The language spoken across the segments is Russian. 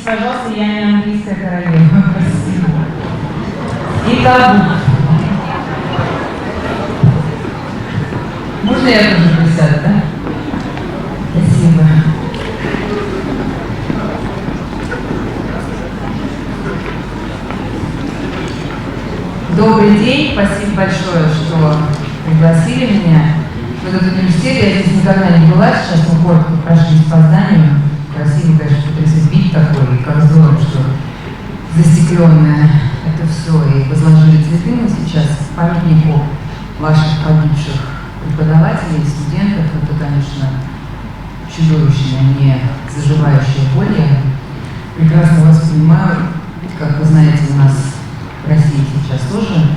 пожалуйста, я не английская королева. И табу. Можно я тоже присяду, да? Спасибо. Добрый день, спасибо большое, что пригласили меня в этот университет. Я здесь никогда не была, сейчас мы коротко прошли по зданию. Красиво, конечно, потрясать вид такой, и как здорово, что застекленное это все, и возложили цветы мы сейчас к памятнику ваших погибших преподавателей, студентов. Это, конечно, чудовищная, не заживающая боль. Я прекрасно вас понимаю. Как вы знаете, у нас в России сейчас тоже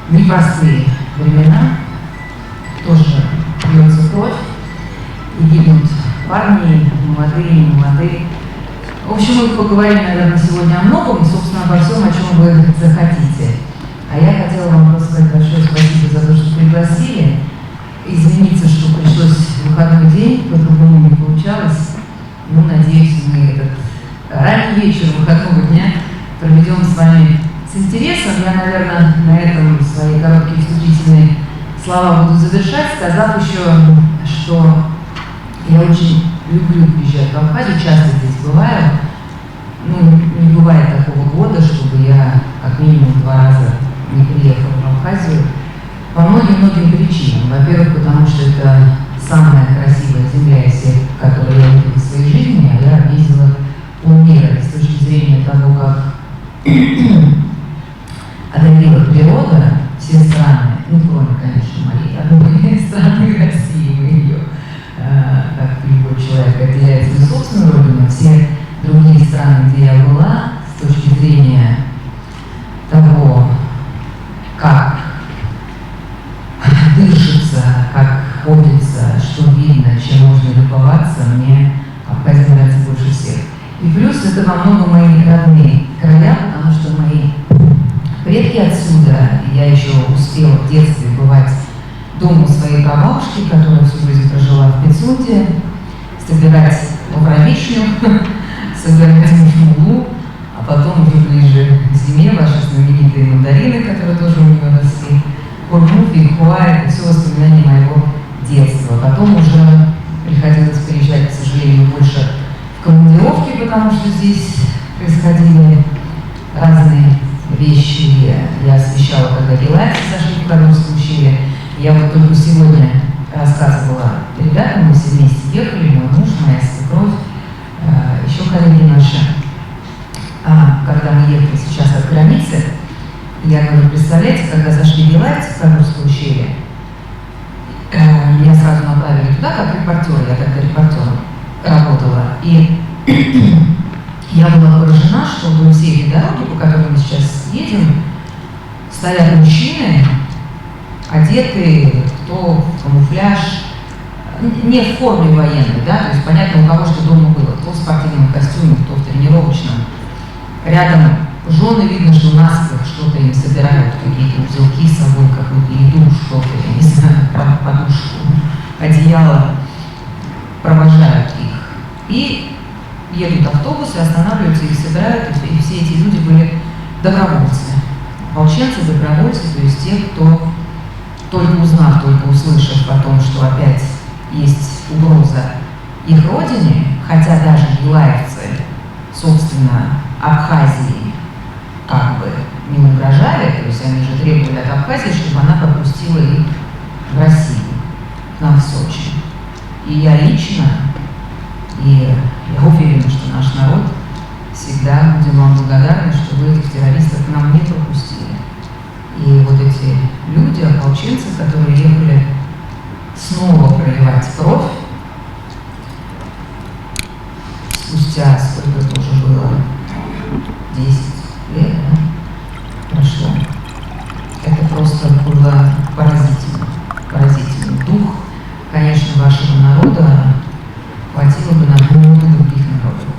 непростые времена, тоже льется кровь, и гибнут парни, молодые, не молодые. В общем, мы поговорим, наверное, сегодня о многом, собственно, обо всем, о чем вы захотите. А я хотела вам просто сказать большое спасибо за то, что пригласили. Извиниться, что пришлось в выходной день, по-другому не получалось. Ну, надеюсь, мы этот ранний вечер выходного дня проведем с вами с интересом. Я, наверное, на этом свои короткие вступительные слова буду завершать, сказав еще, что я очень люблю приезжать в Абхазию, часто здесь бываю. Ну, не бывает такого года, чтобы я как минимум 2 раза не приехала в Абхазию. По многим-многим причинам. Во-первых, потому что это самая красивая земля из всех, которую я видела в своей жизни, а я объездила полмира. И с точки зрения того, как одарила природа все страны, ну, кроме, конечно, моей одной страны России, мы ее, как любой человек, отделяет свою собственную родину, все другие страны, где я была, с точки зрения того, как дышится, как ходится, что видно, чем можно любоваться, мне Абхазия нравится больше всех. И плюс это во многом мои родные края, потому что мои предки отсюда, я еще успела в детстве бывать дома у своей прабабушки, которая всю жизнь прожила в Пицунде, собирать муравишню, собирать мулу, а потом уже ближе к зиме ваши знаменитые мандарины, которые тоже у нее росли, курму, фейхуа, это все воспоминания моего детства. Потом уже приходилось приезжать, к сожалению, больше в командировки, потому что здесь происходили разные вещи. Я освещала, когда гелайцы сошли в Кадровское ущелье. Я вот только сегодня рассказывала ребятам, мы все вместе ехали, мой муж, моя свекровь, еще коллеги наши. Когда мы ехали сейчас от границы, я говорю, представляете, когда зашли гелайцы в Кадровское ущелье, меня сразу направили туда, как репортер, я тогда репортером работала. И я была поражена, что вдоль всей этой дороги, по которой мы сейчас едем, стоят мужчины, одетые, кто в камуфляж, не в форме военной, да, то есть понятно, у кого что дома было, кто в спортивном костюме, кто в тренировочном. Рядом жены, видно, что наспех что-то им собирают, какие-то узелки с собой, какую-то еду, что-то, я не знаю, подушку, одеяло, провожают их. И едут автобусы, останавливаются, их собирают, и все эти люди были добровольцы. Ополченцы, добровольцы, то есть те, кто, только узнав, только услышав о том, что опять есть угроза их родине, хотя даже гилаевцы, собственно, Абхазии как бы не угрожали, то есть они же требовали от Абхазии, чтобы она пропустила их в Россию, к нам в Сочи. И я лично, и я уверена, что наш народ всегда будем вам благодарны, что вы этих террористов к нам не пропустили. И вот эти люди, ополченцы, которые ехали снова проливать кровь, спустя сколько это уже было, 10 лет, да, прошло. Это просто было поразительно, поразительный дух, конечно, вашего народа хватило бы на много других народов.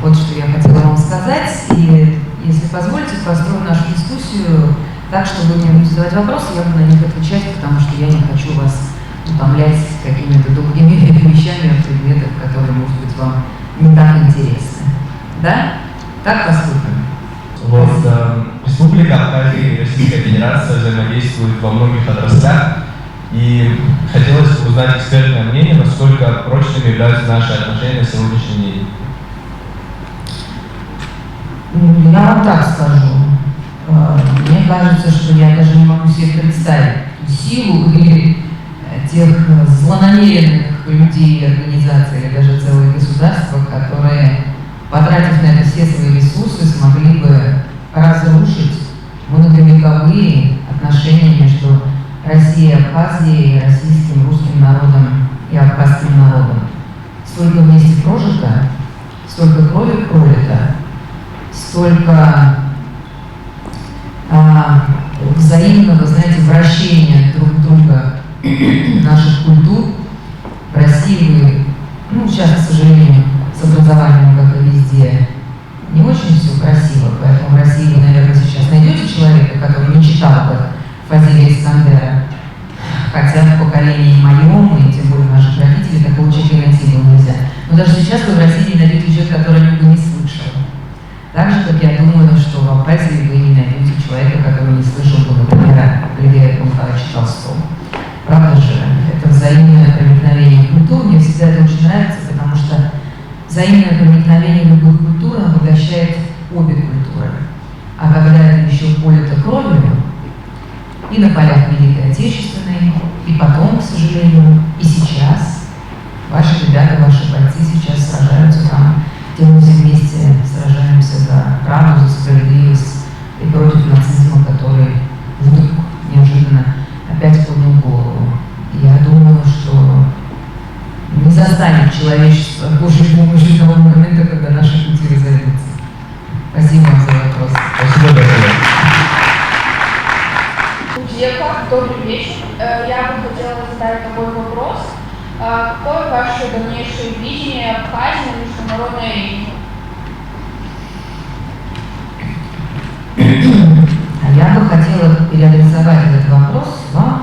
Вот что я хотела вам сказать, и если позволите, построю нашу дискуссию так, что вы мне будете задавать вопросы, я буду на них отвечать, потому что я не хочу вас утомлять какими-то долгими вещами о предметах, которые, может быть, вам не так интересны. Да? Так поступим. Вот Республика Абхазия и Российская Федерация взаимодействуют во многих отраслях, и хотелось бы узнать экспертное мнение, насколько прочными являются наши отношения на сегодняшний день. Я вам так скажу. Мне кажется, что я даже не могу себе представить силу или тех злонамеренных людей и организаций, или даже целые государства, которые, потратив на это все свои ресурсы, смогли бы разрушить многовековые отношения между Россией и Абхазией, и российским, русским народом и абхазским народом. Столько вместе прожито, столько крови пролито, столько взаимного, знаете, вращения друг друга наших культур. В России вы, сейчас, к сожалению, с образованием, как и везде, не очень все красиво, поэтому в России вы, наверное, сейчас найдете человека, который не читал бы Фазилия Искандера, хотя в поколении моем, и тем более наших родителей, такого человека найти было нельзя. Но даже сейчас вы в России не найдете человека, который никто не слышал. Так же, как я думаю, что в Абхазии вы не найдете человека, который не слышал бы, например, Льва Николаевича Толстого. Правда же, это взаимное проникновение культур. Мне всегда это очень нравится, потому что взаимное проникновение любых культур обогащает обе культуры. А когда это еще полито кровью, и на полях Великой Отечественной, и потом, к сожалению, и сейчас, ваши ребята, ваши бойцы сейчас сражаются там, где мы все вместе сражаемся за правду, за справедливость и против нацизма, который вдруг неожиданно опять поднял голову. Я думаю, что не застанет человечество Божьей помощи того момента, когда наши пути разойдутся. Спасибо вам за вопрос. Спасибо большое. Добрый вечер. Я бы хотела задать такой вопрос. Какое ваше дальнейшее видение Абхазии на международной арене? Я бы хотела переадресовать этот вопрос вам,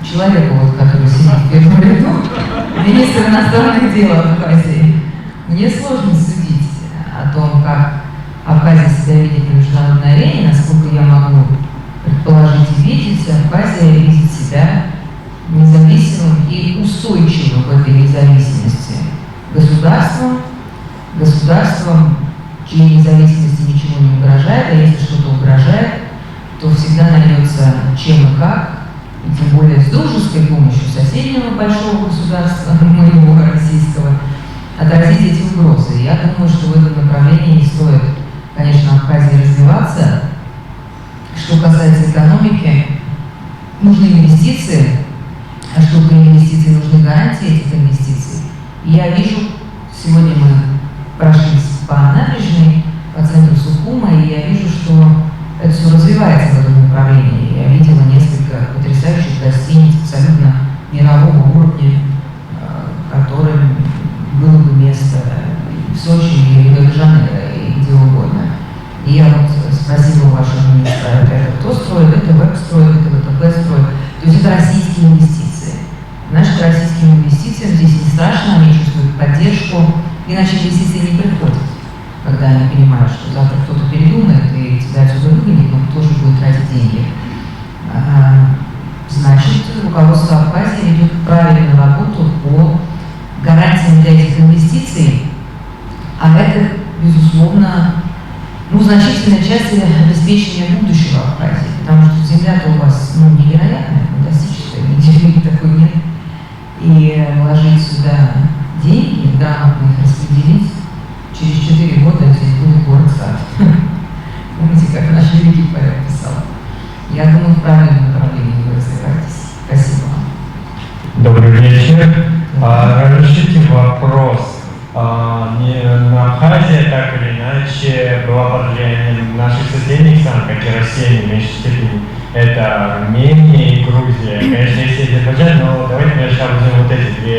человеку, который сидит в первом ряду, министр иностранных дел Абхазии. Мне сложно судить о том, как Абхазия себя видит на международной арене, насколько я могу предположить и видеть. Абхазия видит себя независимым и устойчивым в этой независимости государством, чьей независимости ничего не угрожает, а если что-то угрожает, то всегда найдется чем и как, и тем более с дружеской помощью соседнего большого государства, моего российского, отразить эти угрозы. Я думаю, что в этом направлении стоит, конечно, Абхазии развиваться. Что касается экономики, нужны инвестиции, а чтобы инвестиции нужны гарантии этих инвестиций. И я вижу, сегодня мы прошлись по набережной, по центру Сухума, и я вижу, что это все развивается в этом направлении. Я видела несколько потрясающих гостиниц абсолютно мирового уровня, которым было бы место в Сочи или в Рио-де-Жанейро, и где угодно. И я спросила вашего министра, это кто строит, это ВЭП строит, это ВТП строит. То есть это российские инвестиции. Значит, российским инвестициям здесь не страшно, они чувствуют поддержку, иначе инвестиции не приходят, когда они понимают, что завтра кто-то передумает и тебя отсюда выгонит, но тоже будет тратить деньги. Значит, руководство Абхазии ведет правильную работу по гарантиям для этих инвестиций, а это, безусловно, значительная часть обеспечения будущего Абхазии, потому что земля-то у вас невероятная, фантастическая, нигде такой нет. И вложить сюда деньги, грамотно их распределить, через 4 года здесь будет город-сад. Помните, как наш великий поэт писал? Я думаю, в правильном направлении вы развиваетесь. Спасибо вам. Добрый вечер. Разрешите вопрос. Абхазия так или иначе была под влиянием наших соседних стран, как и Россия, в меньшей степени. Это Армения и Грузия. Конечно, есть и Азербайджан, но давайте мы сейчас возьмем вот эти две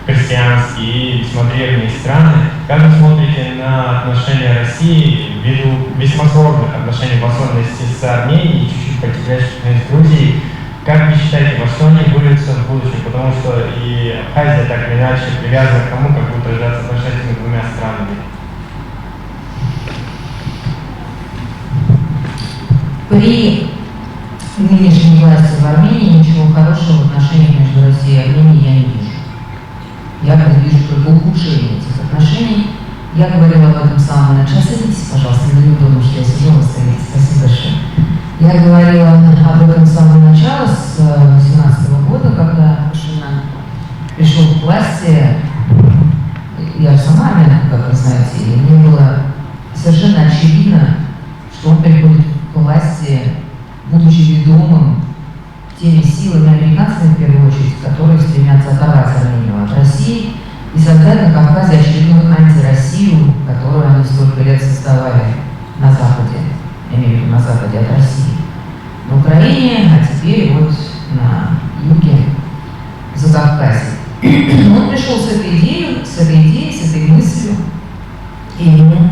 христианские и весьма древние страны. Как вы смотрите на отношения России ввиду весьма сложных отношений, в особенности с Арменией и чуть-чуть потеклящих с Грузией? Как вы считаете, во что они выльются в будущем? Потому что и Абхазия так или иначе привязана к тому, как будут развиваться отношения между двумя странами. При нынешней власти в Армении ничего хорошего в отношениях между Россией и Арменией я не вижу. Я предвижу только ухудшение этих отношений. Я говорила об этом с самого начала. Садитесь, пожалуйста, не думаю, что я сижу, вы стоите. Спасибо большое. Я говорила об этом с самого начала, с 2018 года, когда Пашинян пришел к власти. Я сама армянка, как вы знаете, и мне было совершенно очевидно, что он приходит к власти, будучи ведомым теми силами американцами, в первую очередь, которые стремятся оторвать Армению от России и создать на Кавказе очередную антироссию, которую они столько лет создавали на Западе, я имею в виду на Западе от России, на Украине, а теперь вот на юге Закавказья. Он пришел с этой идеей, с этой мыслью, и ему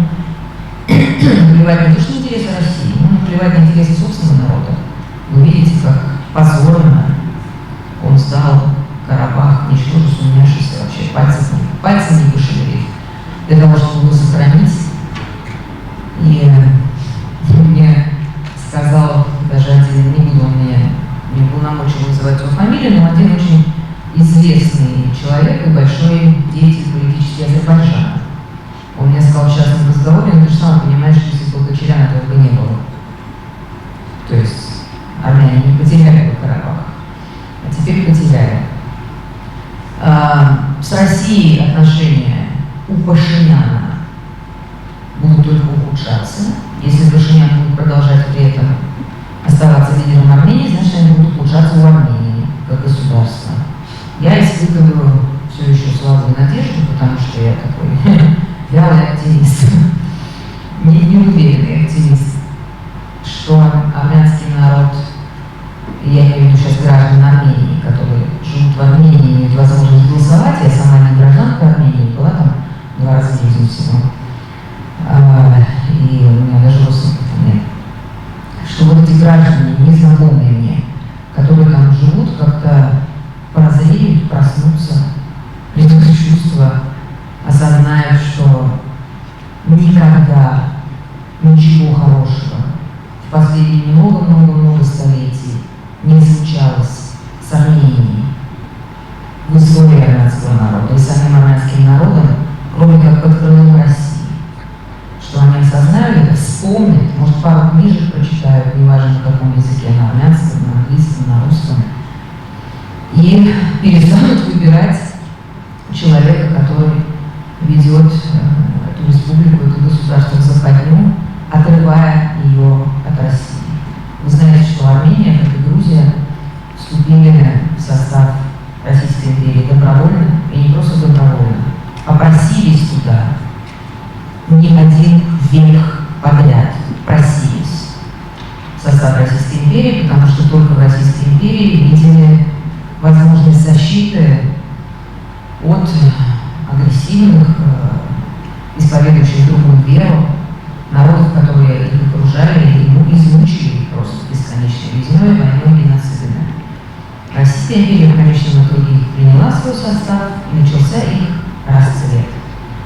наплевать не то, что интересы России, ему наплевать на интересы собственного народа. Вы видите, как позорно он сдал Карабах, ничтоже сумняшися вообще, пальцем не пошевелив, для того, чтобы его сохранить. И мне сказал, даже один, не буду не полномочий называть его фамилию, но один очень известный человек и большой деятель политический Азербайджана. Он мне сказал в частном разговоре, но ты же сам понимаешь, что если бы Кочаряна, этого бы не было. То есть армяне не потеряли бы Карабах, а теперь потеряли. С Россией отношения у Пашиняна будут только ухудшаться. Если Пашинян будет продолжать при этом оставаться лидером Армении, значит, они будут ухудшаться у Армении как государства. Я испытываю все еще слабую надежду, потому что я такой вялый активист, неуверенный активист, что армянский народ, я имею в виду сейчас граждан Армении, которые живут в Армении и имеют возможность голосовать, я сама не гражданка Армении, была там 2 раза в жизни всего, и у меня даже родственников нет, что вот эти граждане, незнакомые мне, которые там живут, как-то прозреют, проснутся, придут чувства, осознают, что никогда ничего хорошего в последние много-много-много столетий не случалось с Арменией в истории армянского народа и самим армянским народом, кроме как под крылом России. Что они осознают это, вспомнят, может, пару книжек прочитают, неважно на каком языке, на армянском, на английском, на русском, и перестанут выбирать человека, который ведет эту республику, это государство в западню, отрывая ее от России. Вы знаете, что Армения, как и Грузия, вступили в состав Российской империи добровольно, и не просто добровольно, а просились туда не один век подряд, просились в состав Российской империи, потому что только в Российской империи видели возможность защиты от агрессивных, исповедующих другую веру, народов, которые их окружали, и измучили их просто бесконечной резнёй, войной, геноцидами. Российская империя в конечном итоге их приняла в свой состав, и начался их расцвет.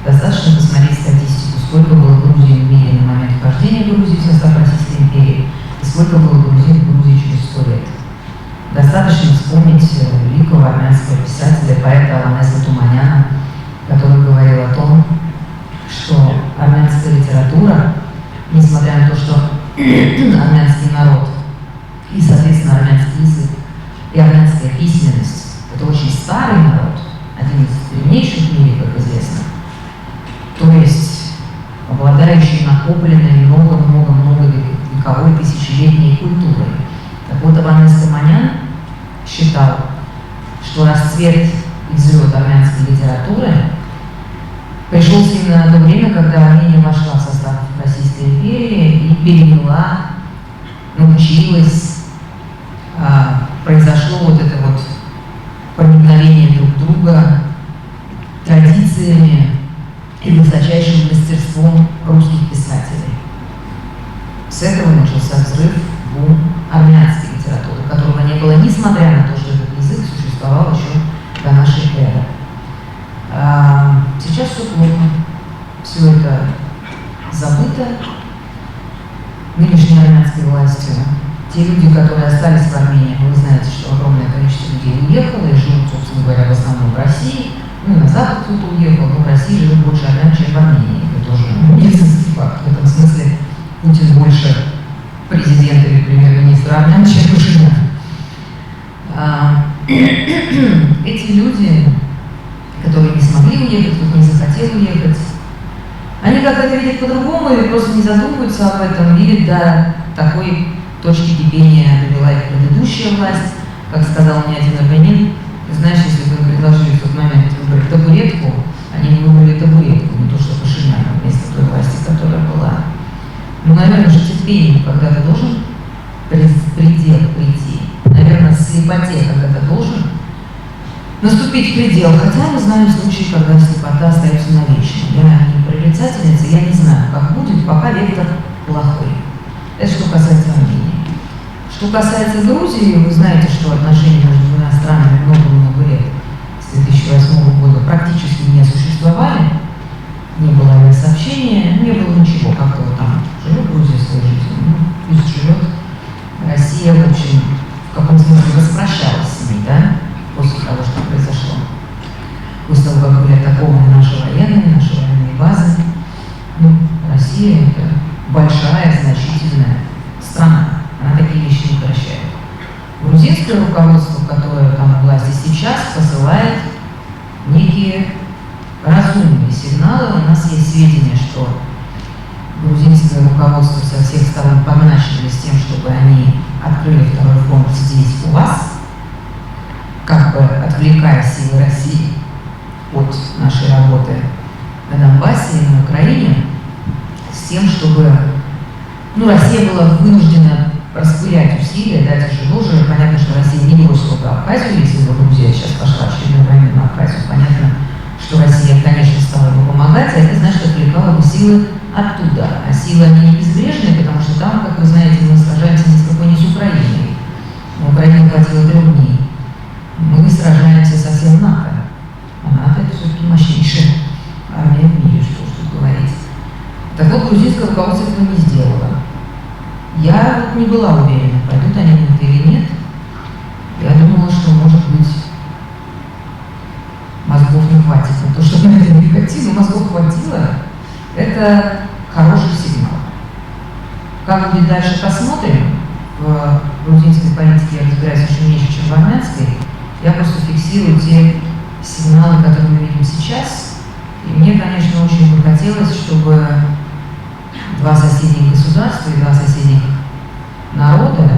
Достаточно посмотреть статистику, сколько было Грузии в мире на момент вхождения Грузии в состав Российской империи, и сколько было грузин в Грузии через 100 лет. Достаточно вспомнить великого армянского писателя, поэта Аванеса Туманяна, который говорил о том, что армянская литература, несмотря на то, что армянский народ и, соответственно, армянский язык и армянская письменность – это очень старый народ, один из древнейших в мире, как известно, то есть обладающий накопленной много-много-много вековой, тысячелетней культурой. Так вот, Аванес Туманян считал, что расцвет и взлет армянской литературы пришелся именно на то время, когда Армения вошла в состав Российской империи и переняла, научилась, произошло вот это вот проникновение друг друга традициями и высочайшим мастерством русских писателей. С этого начался взрыв, бум армянской литературы, которого не было, несмотря на то, что этот язык существовал еще до нашей эры. Сейчас все плохо, все это забыто, нынешней армянской властью. Те люди, которые остались в Армении, вы знаете, что огромное количество людей уехало и живут, собственно говоря, в основном в России. Ну, на Запад кто-то уехал, но в России живет больше армян, чем в Армении. Это тоже медицинский факт. В этом смысле Путин больше президент или премьер-министр армян, чем Пашинян. Эти люди, которые не смогли уехать, кто-то не захотел уехать, они как это видят по-другому или просто не задумываются об этом, или до такой точки кипения довела их предыдущая власть. Как сказал мне один армянин, ты знаешь, если бы им предложили в тот момент выбрать табуретку, они не выбрали табуретку, не то что Пашиняна вместо той власти, которая была. Ну, наверное, же терпение когда-то должен предел прийти. Наверное, слепоте когда-то должен наступить предел. Хотя мы знаем случаи, когда слепота остается навечно. Я не прорицательница, я не знаю, как будет, пока вектор плохой. Это что касается Армении. Что касается Грузии, вы знаете, что отношения между двумя странами много-много лет, с 2008 года, практически не существовали. Не было авиасообщения, не было ничего. Как-то вот там живет Грузия своей жизнью, ну, пусть живет. Россия, в общем, в каком смысле распрощалась с ней, да, после того, что произошло. После того, как были атакованы наши военные базы. Ну, Россия – это большая, значительная страна. Она такие вещи не прощает. Грузинское руководство, которое там у власти сейчас, посылает некие разумные сигналы. У нас есть сведения, что грузинское руководство со всех сторон подначили с тем, чтобы они открыли второй фронт здесь у вас, как бы отвлекая силы России от нашей работы на Донбассе и на Украине, с тем, чтобы Россия была вынуждена распылять усилия, да, тяжело же. Понятно, что Россия не бросила бы Абхазию, если бы Грузия сейчас пошла в очередную войну на Абхазию. Понятно, что Россия, конечно, стала бы помогать, а это значит, отвлекала бы силы оттуда. А силы они не безбрежные, потому что там, как вы знаете, мы сражаемся ни с какой не с Украиной. На Украине хватило 3 дней. Мы сражаемся со всем НАТО. А НАТО это все-таки мощнейшая армия в мире, что уж тут говорить. Так вот, грузинское руководство этого не сделало. Я не была уверена, пойдут они на это или нет. Я думала, что, может быть, мозгов не хватит на то, чтобы на это не пойти, но мозгов хватило. Это хороший сигнал. Как будет дальше, посмотрим. В грузинской политике я разбираюсь еще меньше, чем в армянской. Я просто фиксирую те сигналы, которые мы видим сейчас. И мне, конечно, очень бы хотелось, чтобы 2 соседних государства и 2 соседних народа,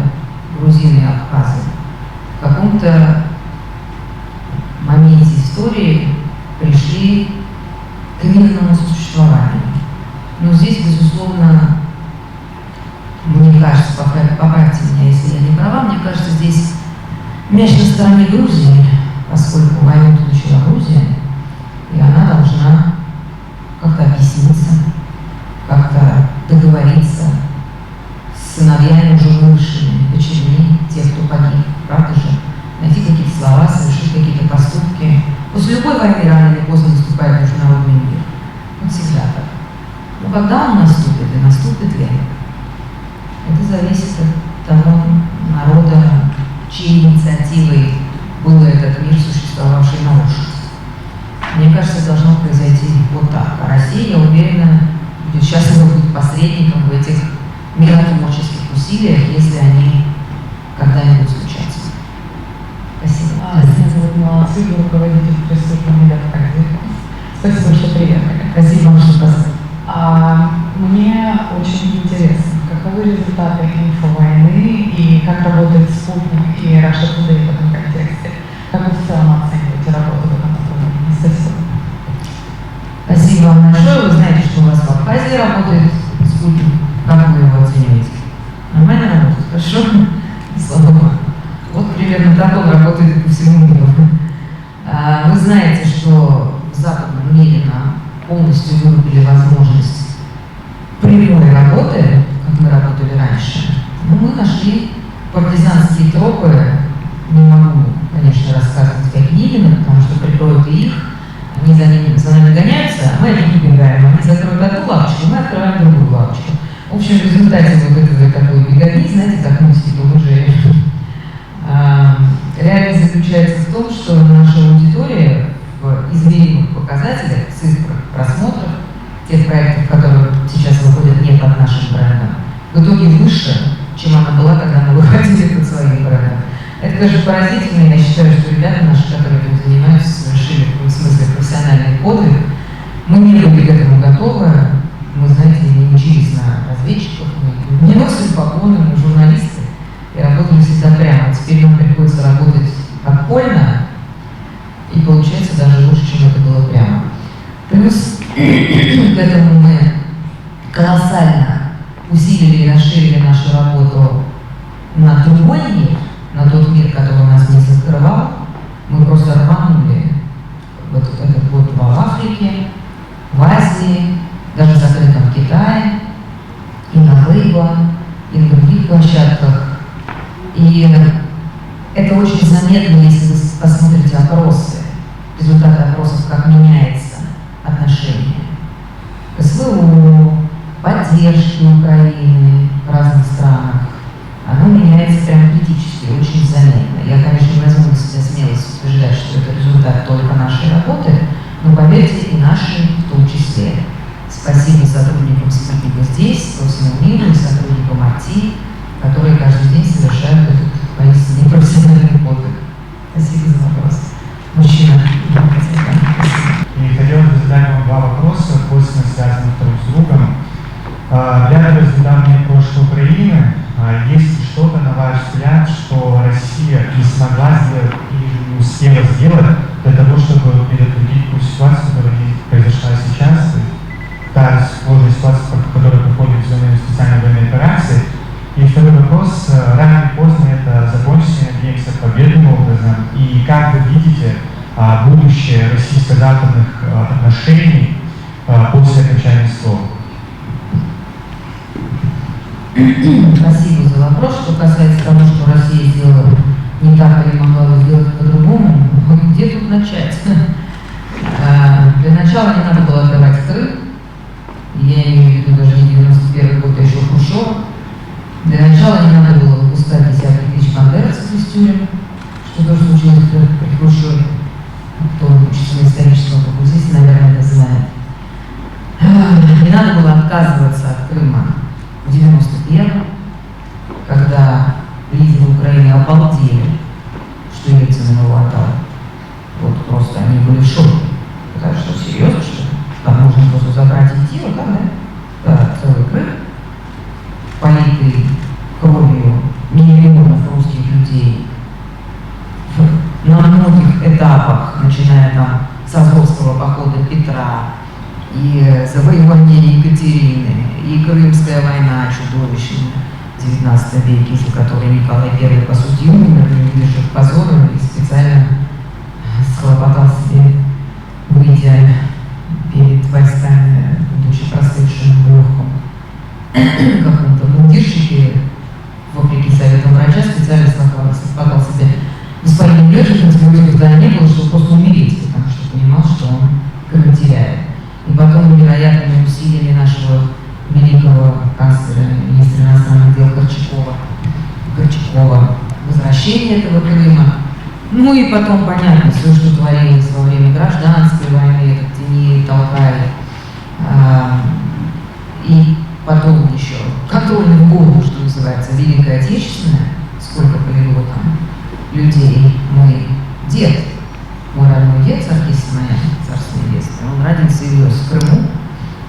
грузины и абхазы, в каком-то моменте истории пришли к мирному существованию. Но здесь, безусловно, мне кажется, поправьте меня, если я не права, мне кажется, здесь мяч на стороне Грузии, поскольку войну начала Грузия, и она должна как-то объясниться, как-то договориться с сыновьями уже выросшими, дочерьми, тех, кто погиб, правда же? Найти какие-то слова, совершить какие-то поступки. После любой войны рано или поздно наступает международный мир. Он всегда так. Но когда он наступит и наступит ли, это зависит от того народа, чьей инициативой был этот мир, существовавший на лошади. Мне кажется, это должно произойти вот так. А Россия, я уверена, будет счастлива быть посредником в этих миротворческих усилиях, если они когда-нибудь случатся. Спасибо. Меня зовут Милана Сыгова, руководитель пресс-службы «Медиа Абхазии». Спасибо, что приехали. Спасибо вам, что позвали. Мне очень интересно, каковы результаты инфовойны и как работает спутник и Russia Today в этом контексте? Как вы в целом оцениваете работу в этом направлении? Спасибо. Спасибо вам большое. Вы знаете, что у вас в Абхазии работает спутник. Как вы его оцениваете? Нормально работает? Хорошо? Слава Богу. Вот примерно так он работает и по всему миру. Вы знаете, что в западном мире нам полностью вырубили возможность прямой работы, как мы работали раньше. Но мы нашли партизанские тропы. Не могу, конечно, рассказывать, какие именно, потому что прикроют и их. Они за нами гоняются, а мы от них убегаем. Они закроют одну лавочку, мы открываем другую лавочку. В общем, в результате вот этого такой беготни, знаете, как мультики Том и Джерри, реальность заключается в том, что наша аудитория в измеримых показателях, цифрах, просмотров, тех проектов, которые сейчас выходят не под нашим брендом, в итоге выше, чем она была, когда мы выходили под своим брендом. Это, конечно, поразительно. Я считаю, что ребята наши, которые этим занимаются, совершили в каком смысле профессиональный подвиг. Мы не были к этому готовы. Мы, знаете, не учились на разведчиков, мы не носим погоны, мы журналисты и работаем всегда прямо. Теперь нам приходится работать подпольно, и получается даже лучше, чем это было прямо. Плюс к этому мы колоссально усилили и расширили нашу работу на другой мир, на тот мир, который нас не закрывал. Мы просто рванули вот этот год в Африке, в Азии, даже в закрытом Китае, и на Weibo, и на других площадках. И это очень заметно, если вы посмотрите опросы, результаты опросов, как меняется отношение к СВО, поддержки Украины в разных странах. Оно меняется прям критически, очень заметно. Я, конечно, не возьму на себя смелость утверждать, что это результат только нашей работы, но поверьте, и нашей в том числе. Спасибо сотрудникам «Спутника» здесь, по всему миру, и сотрудникам АТИ, которые каждый день совершают этот поистине профессиональный подвиг. Спасибо за вопрос. Мужчина. И хотел бы задать вам два вопроса, косвенно связанных друг с другом. Глядя в недавнее прошлое Украины, есть ли что-то, на ваш взгляд, что Россия не смогла сделать или не успела сделать для того, чтобы предотвратить ту ситуацию, которая произошла сейчас, та сложная ситуация, в которой проходит специальная военная операция? И второй вопрос, рано или поздно это закончится, надеемся, победным образом. И как вы видите будущее российско-западных отношений после окончания СВО? Спасибо за вопрос. Что касается того, что Россия сделала не так или могла бы сделать по-другому, где тут начать? Для начала не надо было отдавать Крым. Я имею в виду даже не 91 год, а еще Хрущев. Для начала не надо было выпускать десятки тысяч бандеровцев из тюрем, что тоже случилось при Хрущеве. Кто учится на историческом факультете, наверное, это знает. Не надо было отказываться от Крыма в 91-м, когда лидеры Украины обалдели, что Ельцин его отдал. Вот просто они были в шоке. Потому что серьезно, что ли? Там можно просто забрать и идти, вот так, да? Да, целый Крым, политый кровью миллионов русских людей на многих этапах, начиная там с Азовского похода Петра, и завоевание Екатерины, и Крымская война чудовищная в XIX веке, из-за которой Николай I, по сути, умер, не выдержав позора, и специально схлопотал себе, выйдя перед войсками, будучи простывшим в легком каком-то мундирщике, вопреки советам врача, специально схлопотал себе господин Лежев, антибиотиков тогда не было, чтобы просто умереть, потому что понимал, что он Крым теряет. И потом невероятными усилиями нашего великого канцлера, министра иностранных дел Горчакова, возвращение этого Крыма. Ну и потом, понятно, все, что творилось во время гражданской войны, этот Тени, Толкай. И потом еще контрольный в голову, что называется, Великая Отечественная, сколько полегло там людей. Мой дед, мой родной дед, царственное детство, он родился и вырос в Крыму.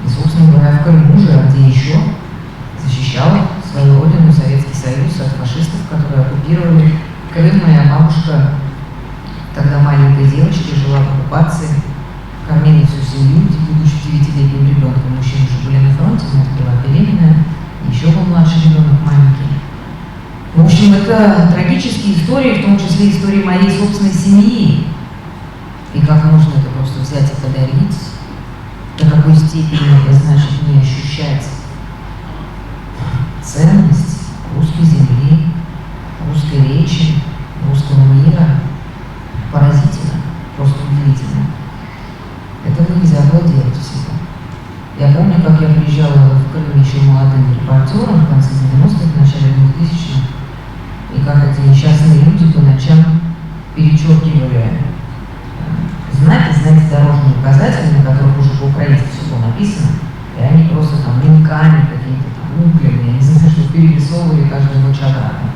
И, собственно говоря, в Крыму же, а где еще, защищал свою родину, Советский Союз от фашистов, которые оккупировали Крым. Моя бабушка, тогда маленькой девочкой, жила в оккупации, кормила всю семью, будучи 9-летним ребенком. Мужчины уже были на фронте, мать была беременная, еще был младший ребенок маленький. В общем, это трагические истории, в том числе истории моей собственной семьи. И как можно это просто взять и подарить, до какой степени это значит не ощущать ценность русской земли, русской речи, русского мира. Поразительно, просто удивительно. Этого нельзя было делать всегда. Я помню, как я приезжала в Крым еще молодым репортером в конце 90-х, в начале 2000-х, и как эти несчастные люди по ночам перечеркивали знаки, дорожные указатели, на которых уже по-украински все было написано, и они просто там линками, какими-то там углями, я не знаю, что перерисовывали каждую ночь обратно.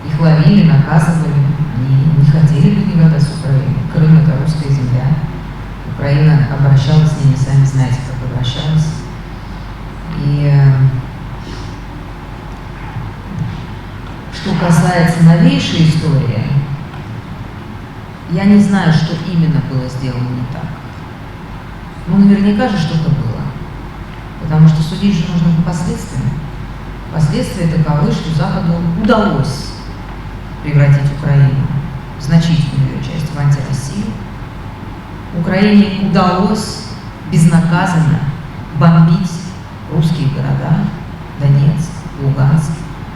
Их ловили, наказывали, они не хотели быть никогда с Украиной. Крым — это русская земля. Украина обращалась с ними, сами знаете, как обращалась. И что касается новейшей истории, я не знаю, что именно было сделано не так. Ну, наверняка же что-то было. Потому что судить же нужно по последствиям. Последствия таковы, что Западу удалось превратить Украину, значительную ее часть, в антироссию. Украине удалось безнаказанно бомбить русские города, Донецк, Луганск,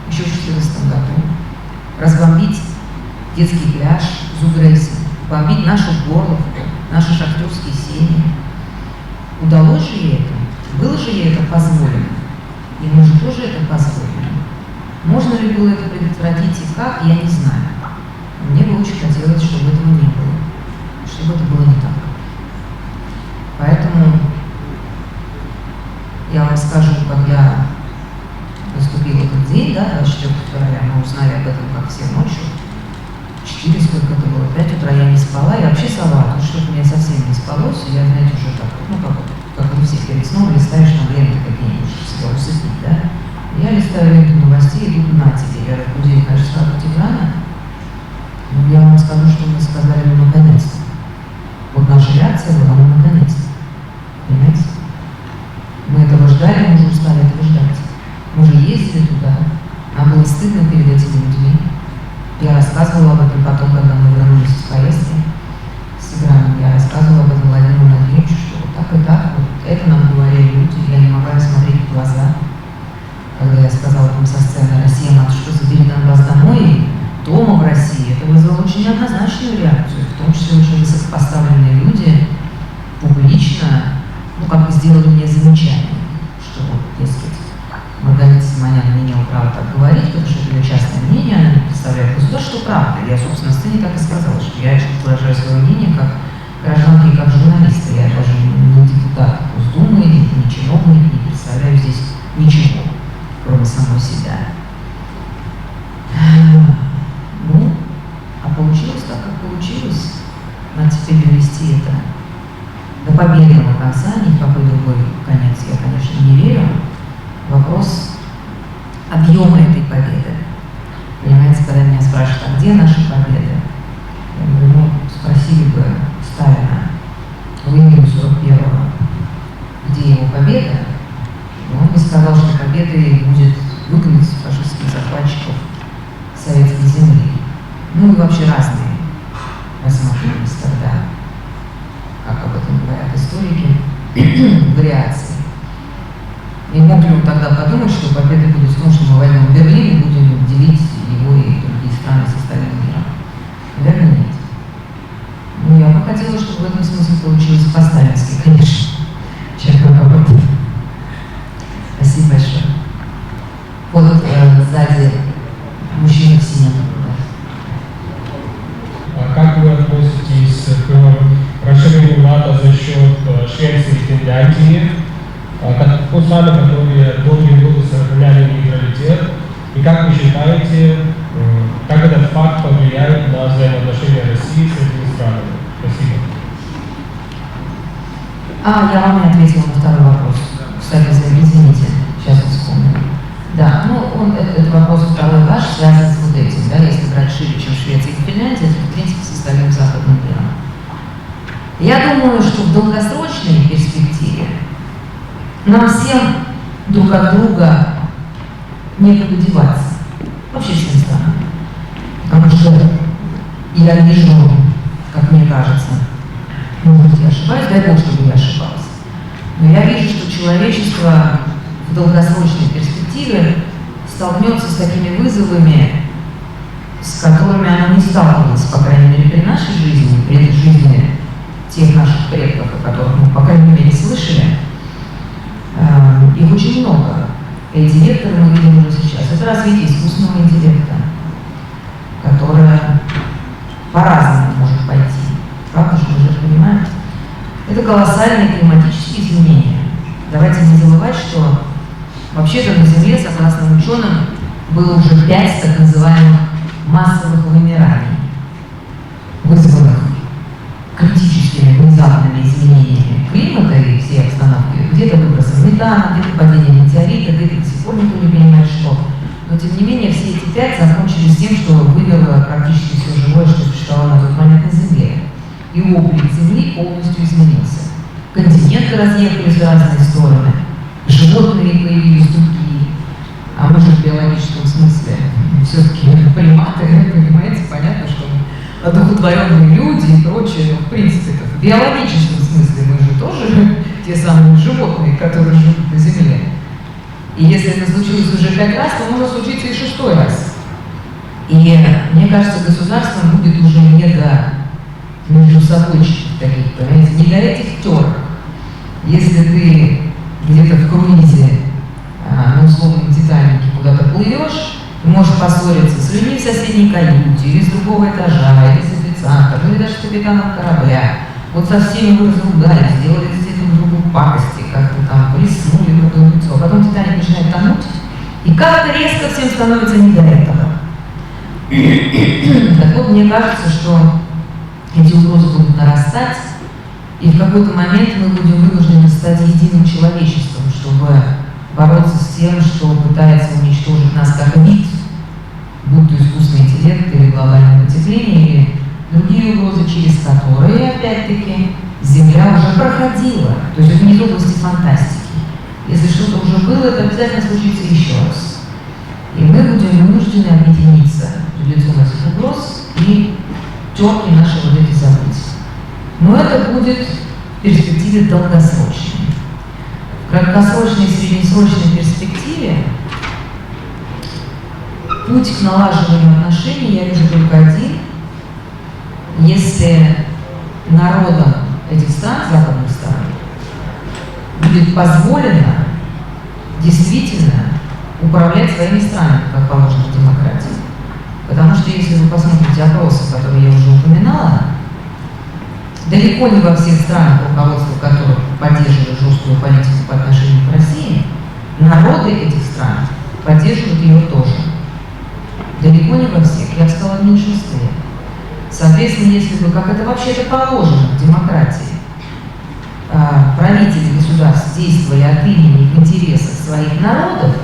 еще в 2014 году, разбомбить детский пляж Зубрейси, бомбить нашу Горловку, наши шахтерские семьи. Удалось же ей это? Было же ей это позволено? И мы же тоже это позволили. Можно ли было это предотвратить и как, я не знаю. Но мне бы очень хотелось, чтобы этого не было, чтобы это было не так. Поэтому я вам скажу, когда наступил этот день, да, 24 февраля, мы узнали об этом, как все ночью, 4, сколько это было, 5 утра я не спала, я вообще сова, потому что у меня совсем не спалось, и я, знаете, уже так, ну, как у всех перед сном листаешь там ленты какие-нибудь, чтобы себя усыпить, да. Я листаю ленту новостей, и тут на тебе, я разбудила, конечно, сразу Тиграна, но я вам скажу, что мы сказали, ну, наконец-то. Вот наша реакция была, ну, наконец-то. Понимаете? Мы этого ждали, мы уже устали этого ждать. Мы же ездили туда, нам было стыдно перед этими людьми. Я рассказывала об этом потом, когда мы вернулись из поездки с Тиграном. Я рассказывала об этом Владимиру Владимировичу, что вот так и так, вот это нам говорили люди, я не могла смотреть в глаза. Когда я сказала там со сцены: «Россия, матушка, забери Донбасс домой», дома в России, это вызвало очень однозначную реакцию, в том числе очень высокопоставленные люди публично, ну, как бы сделали мне замечание, что вот, дескать, Маргарита Симонян не имела права так говорить, потому что это ее частное мнение, она не представляет государство, что правда. Я, собственно, на сцене так и сказала, что я выражаю свое мнение как гражданка и как журналиста. Я даже не депутат Госдумы, не чиновник, не представляю здесь ничего, кроме самой себя. Ну, а получилось так, как получилось. Надо теперь довести это до победного конца, ни в какой другой конец я, конечно, не верю. Вопрос объема этой победы. Понимаете, когда меня спрашивают, а где наши победы? Я говорю, ну, спросили бы Сталина в июне 41-го, где его победа, он бы сказал, что победой будет выгнать фашистских захватчиков советской земли. Ну и вообще разные рассматривались тогда, как об этом говорят историки, вариации. И мог ли он тогда подумать, что победа будет в том, что мы возьмем Берлин и будем делить его и другие страны с остальным миром? Наверное, нет. Ну, я бы хотела, чтобы в этом смысле получилось по-сталински, конечно, чем наоборот. Спасибо большое. Вот сзади мужчина в синем. Как вы относитесь к расширению НАТО за счет Швеции и Финляндии, страны, которые долгие годы сохраняли нейтралитет, и как вы считаете, как этот факт повлияет на взаимоотношения России с этими странами? Спасибо. Я вам не ответила на второй вопрос. Кстати, извините, сейчас вспомню. Да, ну, этот вопрос второй ваш связан с вот этим, да, если брать шире, чем Швеция и Финляндия, это, в принципе, с остальным западным миром. Я думаю, что в долгосрочной перспективе нам всем друг от друга некуда деваться. Вообще всем странам. Потому что я вижу, как мне кажется, может быть, я ошибаюсь, дай Бог, чтобы я ошибалась. Но я вижу, что человечество в долгосрочной перспективе столкнется с такими вызовами, с которыми оно не сталкивалось, по крайней мере, при нашей жизни, при жизни тех наших предков, о которых мы, по крайней мере, слышали. Их очень много. Эти векторы мы видим уже сейчас. Это развитие искусственного интеллекта, которое по-разному может пойти. Правда, что мы же понимаем? Это колоссальные климатические изменения. Давайте не забывать, что вообще-то на Земле, согласно ученым, было уже 5 так называемых массовых вымираний, вызванных критическими внезапными изменениями климата и всей обстановки. Где-то выбросом метана, где-то падением метеорита, где-то до сих пор никто не понимает, что. Но тем не менее все эти 5 закончились тем, что вымерло практически все живое, что существовало на тот момент на Земле. И облик Земли полностью изменился. Континенты разъехались в разные стороны, животные появились другие, а мы же в биологическом смысле все-таки приматы, понимаете, понятно, что одухотворенные люди и прочее, но в принципе в биологическом смысле мы же тоже те самые животные, которые живут на Земле. И если это случилось уже 5 раз, то может случиться и 6-й раз. И мне кажется, государство будет уже не до между собойчиков таких, понимаете, не до этих терок. Если ты где-то в круизе на условном Титанике куда-то плывешь, ты можешь поссориться с людьми в соседней каюте, или с другого этажа, или с официантом, или даже с капитаном корабля. Вот со всеми вы разругались, сделали друг другу пакости, как-то там плеснули друг другу лицо. А потом Титаник начинает тонуть, и как-то резко всем становится не до этого. Так вот, мне кажется, что эти угрозы будут нарастать, и в какой-то момент мы будем вынуждены стать единым человечеством, чтобы бороться с тем, что пытается уничтожить нас как вид, будь то искусственный интеллект или глобальное потепление, или другие угрозы, через которые, опять-таки, Земля уже проходила. То есть это не из области фантастики. Если что-то уже было, это обязательно случится еще раз. И мы будем вынуждены объединиться в лицо этих угроз и терки наши вот эти забыть. Но это будет в перспективе долгосрочной. В краткосрочной и среднесрочной перспективе путь к налаживанию отношений я вижу только один. Если народам этих стран, западных стран, будет позволено действительно управлять своими странами, как положено в демократии. Потому что если вы посмотрите опросы, которые я уже упоминала, далеко не во всех странах, руководство которых поддерживает жесткую политику по отношению к России, народы этих стран поддерживают ее тоже. Далеко не во всех, я бы сказала, в меньшинстве. Соответственно, если бы, как это вообще-то положено в демократии, правители государств действовали от имени в интересах своих народов,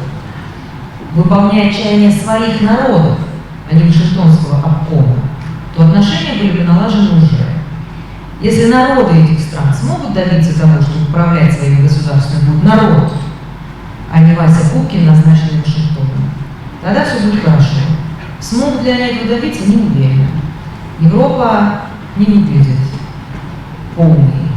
выполняя чаяния своих народов, а не Вашингтонского обкома, то отношения были бы налажены уже. Если народы этих стран смогут добиться того, чтобы управлять своими государствами будет народ, а не Вася Пупкин, назначенный Вашингтоном, тогда все будет хорошо. Смогут ли они этого добиться, не уверена. Европа не выглядит полной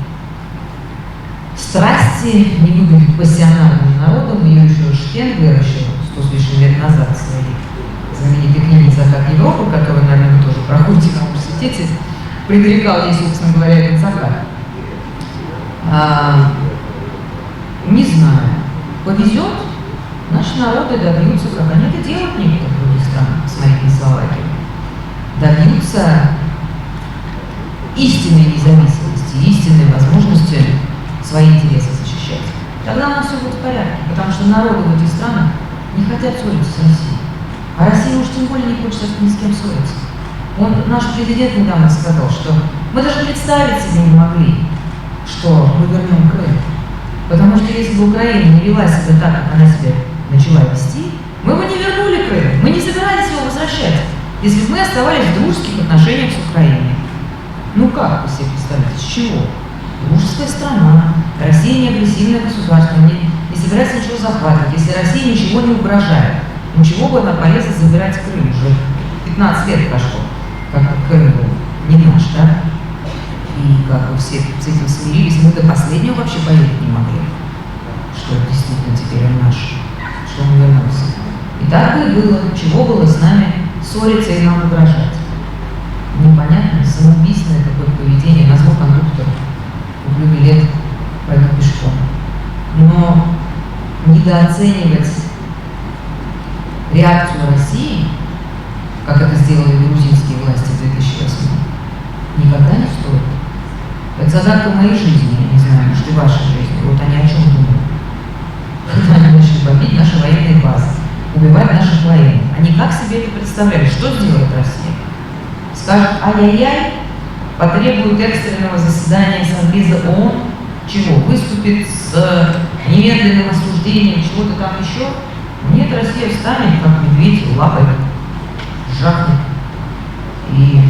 страсти, не выглядит пассионарным народом. Ее еще Штенгер, еще 100 с лишним лет назад в своей знаменитой книге «Закат Европы», которую, наверное, вы тоже проходите в университете, предрекал ей, собственно говоря, этот закат. Не знаю. Повезет, наши народы добьются, как они это делают в некоторых других странах, смотрите, Словакия, добьются истинной независимости, истинной возможности свои интересы защищать. Тогда у нас все будет в порядке, потому что народы в этих странах не хотят ссориться с Россией. А Россия уж тем более не хочет ни с кем ссориться. Наш президент недавно сказал, что мы даже представить себе не могли, что мы вернем Крым. Потому что если бы Украина не вела себя так, как она себя начала вести, мы бы не вернули Крым, мы не собирались его возвращать, если бы мы оставались в дружеских отношениях с Украиной. Ну как вы себе представляете, с чего? Дружеская страна, Россия не агрессивное государство, не собирается ничего захватывать. Если России ничего не угрожает, ну чего бы она полезла забирать Крым? Уже 15 лет прошло, как Крым был не наш, да? И как бы все с этим смирились, мы до последнего вообще поверить не могли, что действительно теперь он наш, что он вернулся. И так и было, чего было с нами ссориться и нам угрожать. Непонятное, самоубийственное какое-то поведение, назло кондуктору, куплю билет, пойду пешком. Но недооценивать реакцию России, как это сделали грузинские власти в 2008, никогда не стоит. Это загадка моей жизни, я не знаю, может и вашей жизни. Вот они о чем думают. Когда они начали бомбить наши военные базы, убивать наших военных. Они как себе это представляли? Что сделает Россия? Скажут, ай-яй-яй, потребует экстренного заседания Совбеза ООН, чего? Выступит с немедленным осуждением чего-то там еще? Нет, Россия встанет, как медведь, лапой жахнет. И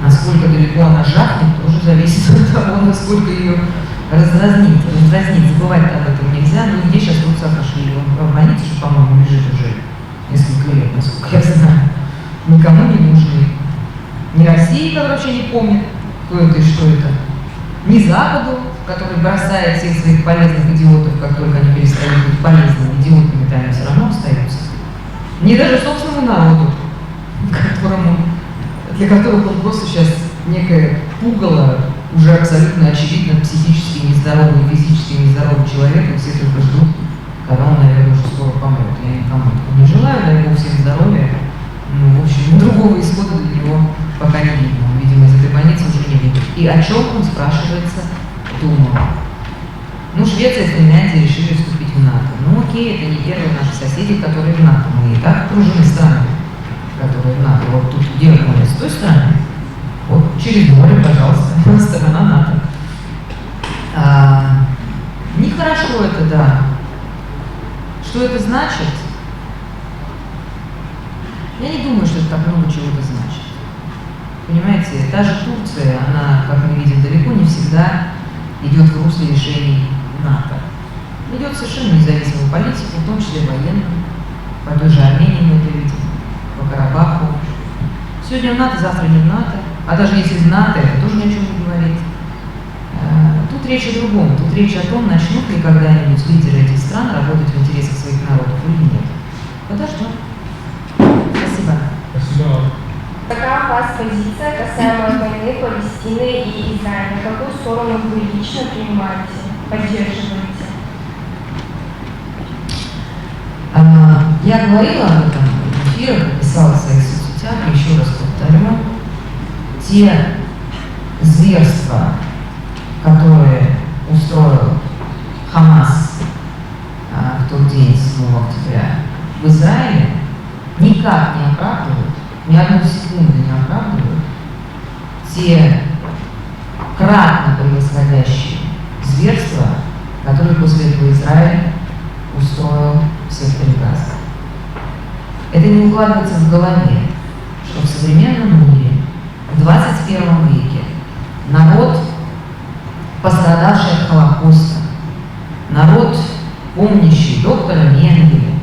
насколько далеко она жахнет, тоже зависит от того, насколько ее раздразнить. Забывать об этом нельзя. Но где сейчас вот Саакашвили? Он в больнице, что, по-моему, лежит уже несколько лет, насколько я знаю. Никому не нужны. Ни России, которая вообще не помнит, кто это и что это. Ни Западу, который бросает всех своих полезных идиотов, как только они перестают быть полезными идиотами, то они все равно остаются. Ни даже собственному народу, для которых он просто сейчас некое пугало, уже абсолютно очевидно психически нездоровый, физически нездоровый человек, и все только ждут, когда он, наверное, уже скоро помрет. Я никому этого не желаю, дай ему всем здоровья. Ну, в общем, другого исхода для него пока не видно. Он, видимо, из этой больницы уже не видит. И о чем он, спрашивается, думал? Ну, Швеция и Финляндия решили вступить в НАТО. Ну, окей, это не первые наши соседи, которые в НАТО. Мы и так окружены странами, которые в НАТО. Вот тут где море? С той стороны. Вот через море, пожалуйста, сторона НАТО. Нехорошо это, да. Что это значит? Я не думаю, что это так много чего-то значит. Понимаете, та же Турция, она, как мы видим, далеко не всегда идет в русле решений НАТО. Идет совершенно независимую политику, в том числе военную. По той же Армении мы это видим, по Карабаху. Сегодня в НАТО, завтра не в НАТО. А даже если в НАТО, это тоже ни о чем не говорит. Тут речь о другом. Тут речь о том, начнут ли когда-нибудь лидеры этих стран работать в интересах своих народов или нет. Подождем. Спасибо. Спасибо. Какая у вас позиция касаемо войны Палестины и Израиля? Какую сторону вы лично принимаете, поддерживаете? Я говорила об этом в эфирах, писала в своих соцсетях, еще раз повторю. Те зверства, которые устроил Хамас в тот день, 7 октября, в Израиле, никак не оправдывают, ни одну секунду не оправдывают те кратно превосходящие зверства, которые после этого Израиль устроил в секторе Газа. Это не укладывается в голове, что в современном мире, в 21 веке, народ, пострадавший от Холокоста, народ, помнящий доктора Менгеля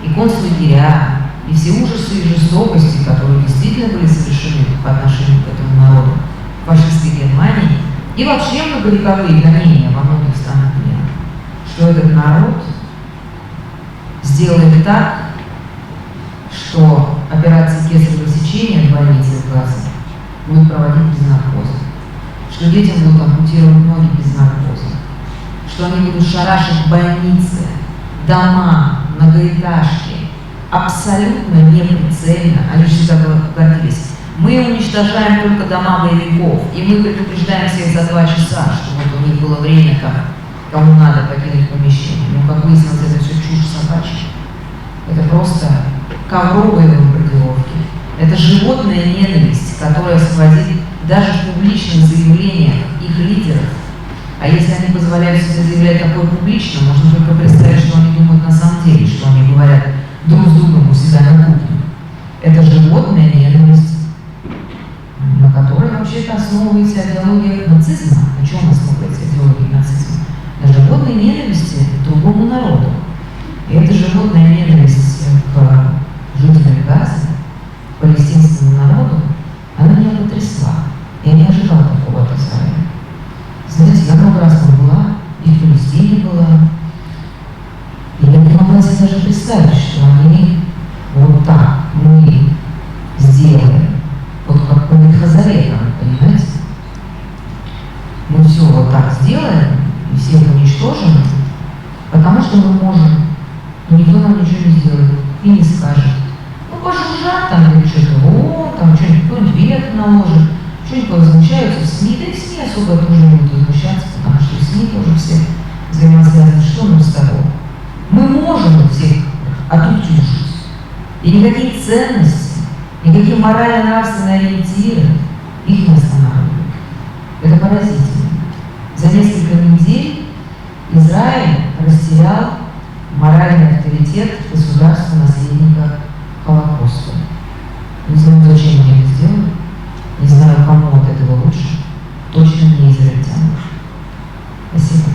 и концлагеря, и все ужасы и жестокости, которые действительно были совершены по отношению к этому народу в фашистской Германии, и вообще многовековые гонения во многих странах мира, что этот народ сделали так, что операции кесарево сечения в больнице в Газе будут проводить без наркоза, что детям будут ампутировать ноги без наркоза, что они будут шарашить больницы, дома, многоэтажки, абсолютно неприцельно. Они всегда гордились. Мы уничтожаем только дома боевиков, и мы предупреждаем всех за 2 часа, что вот у них было время, кому надо покинуть помещение. Но, как выяснилось, это все чушь собачья. Это просто ковровые бомбардировки. Это животная ненависть, которая сквозит даже в публичных заявлениях их лидеров. А если они позволяют себе заявлять такое публично, можно только представить, что они думают на самом деле, что они говорят друг с другом у себя на кухне. Это животная ненависть, на которой вообще-то основывается идеология нацизма. На чем основывается идеология нацизма? На животной ненависти к другому народу. И эта животная ненависть к жителям Газа, к палестинскому народу, она меня потрясла. Я не ожидала такого от Израиля. Знаете, я много раз там была, и в Палестине была. И я не могла себе даже представить, что они вот так мы сделаем, вот как по Ветхозаветам, понимаете? Мы все вот так сделаем, и всех уничтожим, Потому что мы можем. Но никто нам ничего не сделает и не скажет. Ну, пожужжат там или что-то, там что-нибудь вет наложит, что-нибудь возмущаются в СМИ, да и в СМИ особо тоже не будут возмущаться, потому что в СМИ тоже все взаимосвязаны. Что нам с того? Мы можем всех отутюжить. И никакие ценности, никакие морально-нравственные ориентиры их не останавливают. Это поразительно. За несколько недель Израиль растерял моральный авторитет государства-наследника Холокоста. Не знаю, зачем они это сделали, не знаю, кому от этого лучше, точно не израильтянам. Спасибо.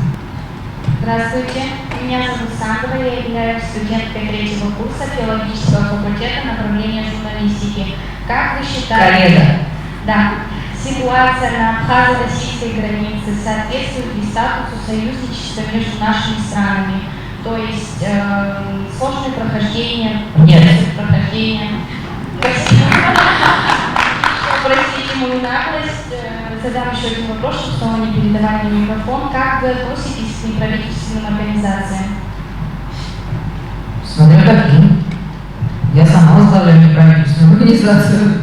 Здравствуйте, меня зовут Сандра, я являюсь студенткой 3-го курса филологического факультета направления журналистики. Как вы считаете? Коллега. Да. Ситуация на абхазо-российской границе соответствует ли статусу союзничества между нашими странами? То есть сложное прохождение, прохождение. Спасибо. Простите мою наглость. Задам еще один вопрос, чтобы снова не передавали мне микрофон. Как вы относитесь к неправительственным организациям? Смотря каким. Я сама возглавляю неправительственную организацию.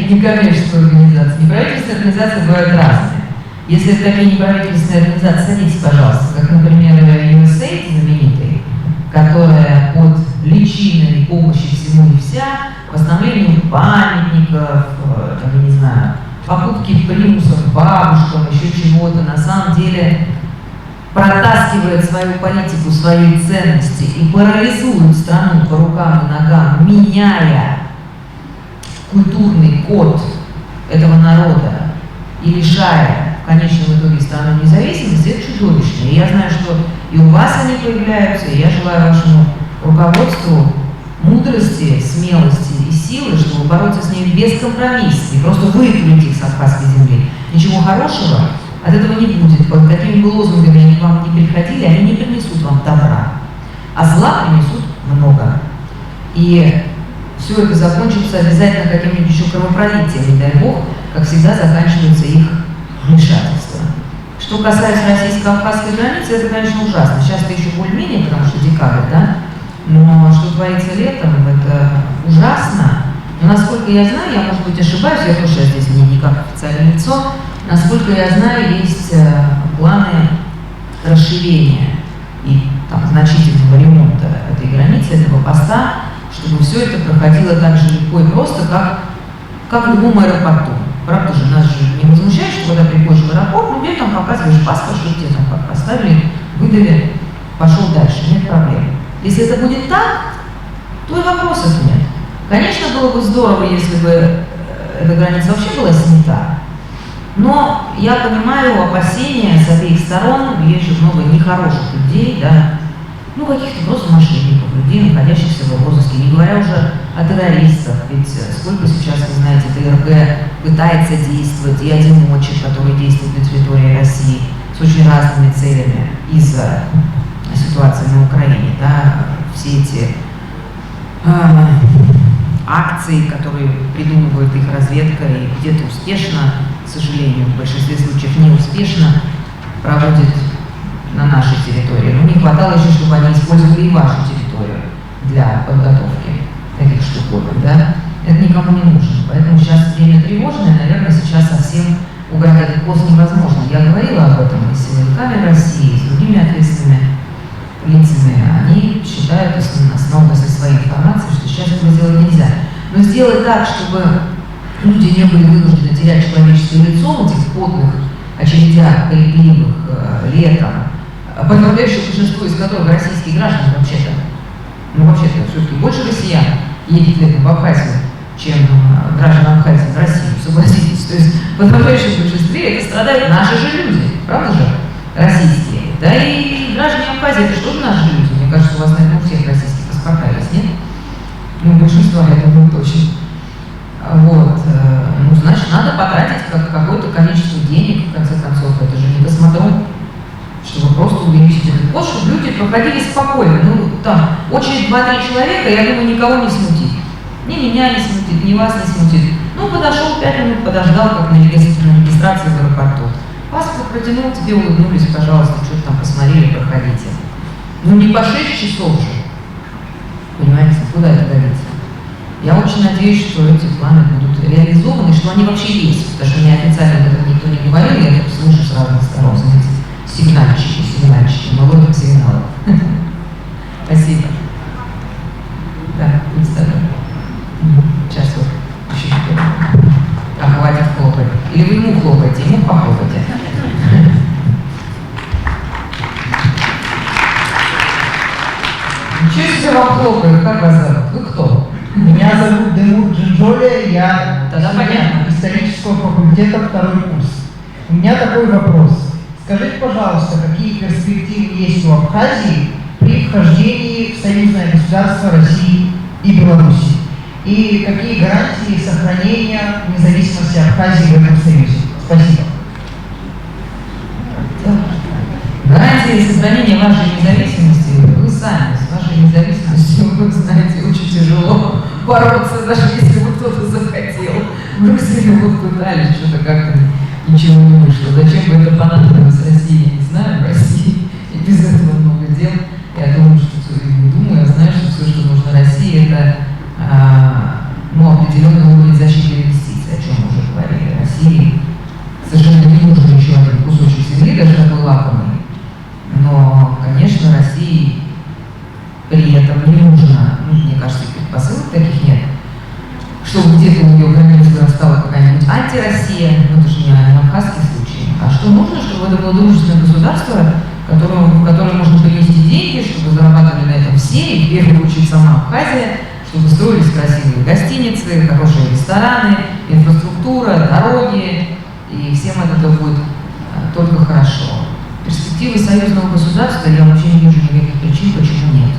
Некоммерческую организацию. Неправительственные организации бывают разные. Если это такие неправительственные организации, садитесь, пожалуйста, как, например, USAID знаменитый, которая под личиной помощи всему и вся, восстановлению памятников, там, я не знаю, покупки примусов бабушкам, еще чего-то, на самом деле протаскивает свою политику, свои ценности и парализует страну по рукам и ногам, меняя культурный код этого народа и лишая в конечном итоге страну независимости, это чудовищно. И я знаю, что и у вас они появляются, и я желаю вашему руководству мудрости, смелости и силы, чтобы бороться с ними без компромиссов, и просто выплюнуть их с абхазской земли. Ничего хорошего от этого не будет. Под какими бы лозунгами они к вам не приходили, они не принесут вам добра, а зла принесут много. И все это закончится обязательно каким-нибудь еще кровопролитием, не дай бог, как всегда заканчивается их вмешательство. Что касается российско-абхазской границы, это, конечно, ужасно. Сейчас-то еще более-менее, потому что декабрь, да? Но что творится летом, это ужасно. Но насколько я знаю, я, может быть, ошибаюсь, я тоже здесь не как официальное лицо, насколько я знаю, есть планы расширения и там, значительного ремонта этой границы, этого поста, чтобы все это проходило так же легко и просто, как в любом аэропорту. Правда же, нас же не возмущает, что когда приходишь в аэропорт, ну где там показываешь паспорт, что тебе там поставили, выдали, пошел дальше, нет проблем. Если это будет так, то и вопросов нет. Конечно, было бы здорово, если бы эта граница вообще была снята. Но я понимаю опасения с обеих сторон, есть же много нехороших людей, да, ну каких-то просто мошенников, людей, находящихся в розыске, не говоря уже о террористах, ведь сколько сейчас, вы знаете, ТРГ пытается действовать, и одиночек, которые действуют на территории России с очень разными целями из-за ситуации на Украине, да, все эти акции, которые придумывает их разведка и где-то успешно, к сожалению, в большинстве случаев неуспешно проводит на нашей территории. Но не хватало еще, чтобы они использовали и вашу территорию для подготовки таких штуковин, да? Это никому не нужно. Поэтому сейчас время тревожное, наверное, сейчас совсем убрать этот пост невозможно. Я говорила об этом и с силовиками России, и с другими ответственными лицами. Они считают, основываясь на своей информации, что сейчас этого сделать нельзя. Но сделать так, чтобы люди не были вынуждены терять человеческое лицо в этих потных очередях, коллективных, летом, подавляющее большинство из которых российские граждане вообще-то, ну вообще-то все-таки больше россиян едет летом в Абхазию, чем граждан Абхазии в Россию, согласитесь. То есть в подавляющем большинстве это страдают наши же люди, правда же, российские. Да и граждане Абхазии, это что же наши люди? Мне кажется, у вас, наверное, у всех российских паспорта есть, нет? Ну, большинство, я думаю, точно. Вот, ну, значит, надо потратить какое-то количество денег, в конце концов, это же не космодром, чтобы просто увеличить этот пост, чтобы люди проходили спокойно. Ну, там, очередь 2-3 человека, я думаю, никого не смутит. Ни меня не смутит, ни вас не смутит. Ну, подошел 5 минут, подождал, как на регистрации в аэропорту. Паспорт протянул, тебе улыбнулись, пожалуйста, что-то там посмотрели, проходите. Ну не по 6 часов же. Понимаете, куда это годится? Я очень надеюсь, что эти планы будут реализованы, что они вообще есть, потому что неофициально об этом никто не говорил, я это слышу с разных сторон, знаете, сигнальчики, но вот сигналы. Спасибо. Да, представляю. Сейчас вот еще а хватит хлопать. Или вы ему хлопаете, ему похлопайте. Ничего себе вам хлопаю, как вас зовут? Вы кто? Меня зовут Демур Джинджоли, я Тогда понятно. исторического факультета, второй курс. У меня такой вопрос. Скажите, пожалуйста, какие перспективы есть у Абхазии при вхождении в союзное государство России и Беларуси? И какие гарантии сохранения независимости Абхазии в этом союзе? Спасибо. Гарантии сохранения вашей независимости, вы сами с вашей независимостью, вы знаете, очень тяжело бороться, даже если бы кто-то захотел. В России вот пытались, что-то как-то ничего не вышло. Зачем бы это понадобилось России, я не знаю, в России и без этого много дел. Я думаю, я знаю, что все, что нужно России, это определенный уровень защиты инвестиций, о чем мы уже говорили. России совершенно не нужен еще один кусочек земли, даже такой лакомый. Но, конечно, России при этом не нужно, мне кажется, предпосылок таких нет, чтобы где-то у нее границы вырастала какая-нибудь антироссия, но это же не абхазский случай. А что нужно, чтобы это было дружественное государство, в которое можно принести деньги, чтобы зарабатывали на этом все, и в первую очередь сама Абхазия, чтобы строились красивые гостиницы, хорошие рестораны, инфраструктура, дороги, и всем от этого будет только хорошо. Перспективы союзного государства я вообще не вижу никаких причин, почему нет.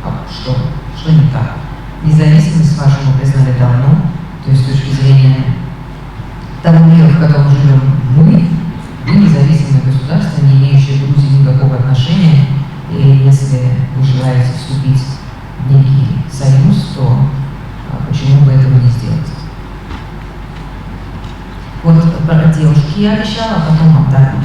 А что не так? Независимость вашу мы признали давно, то есть с точки зрения того мира, в котором живем мы независимое государство, не имеющее к Грузии никакого отношения, и если вы желаете вступить в некий союз, то почему бы этого не сделать? Вот про девушки я обещала, а потом отдам.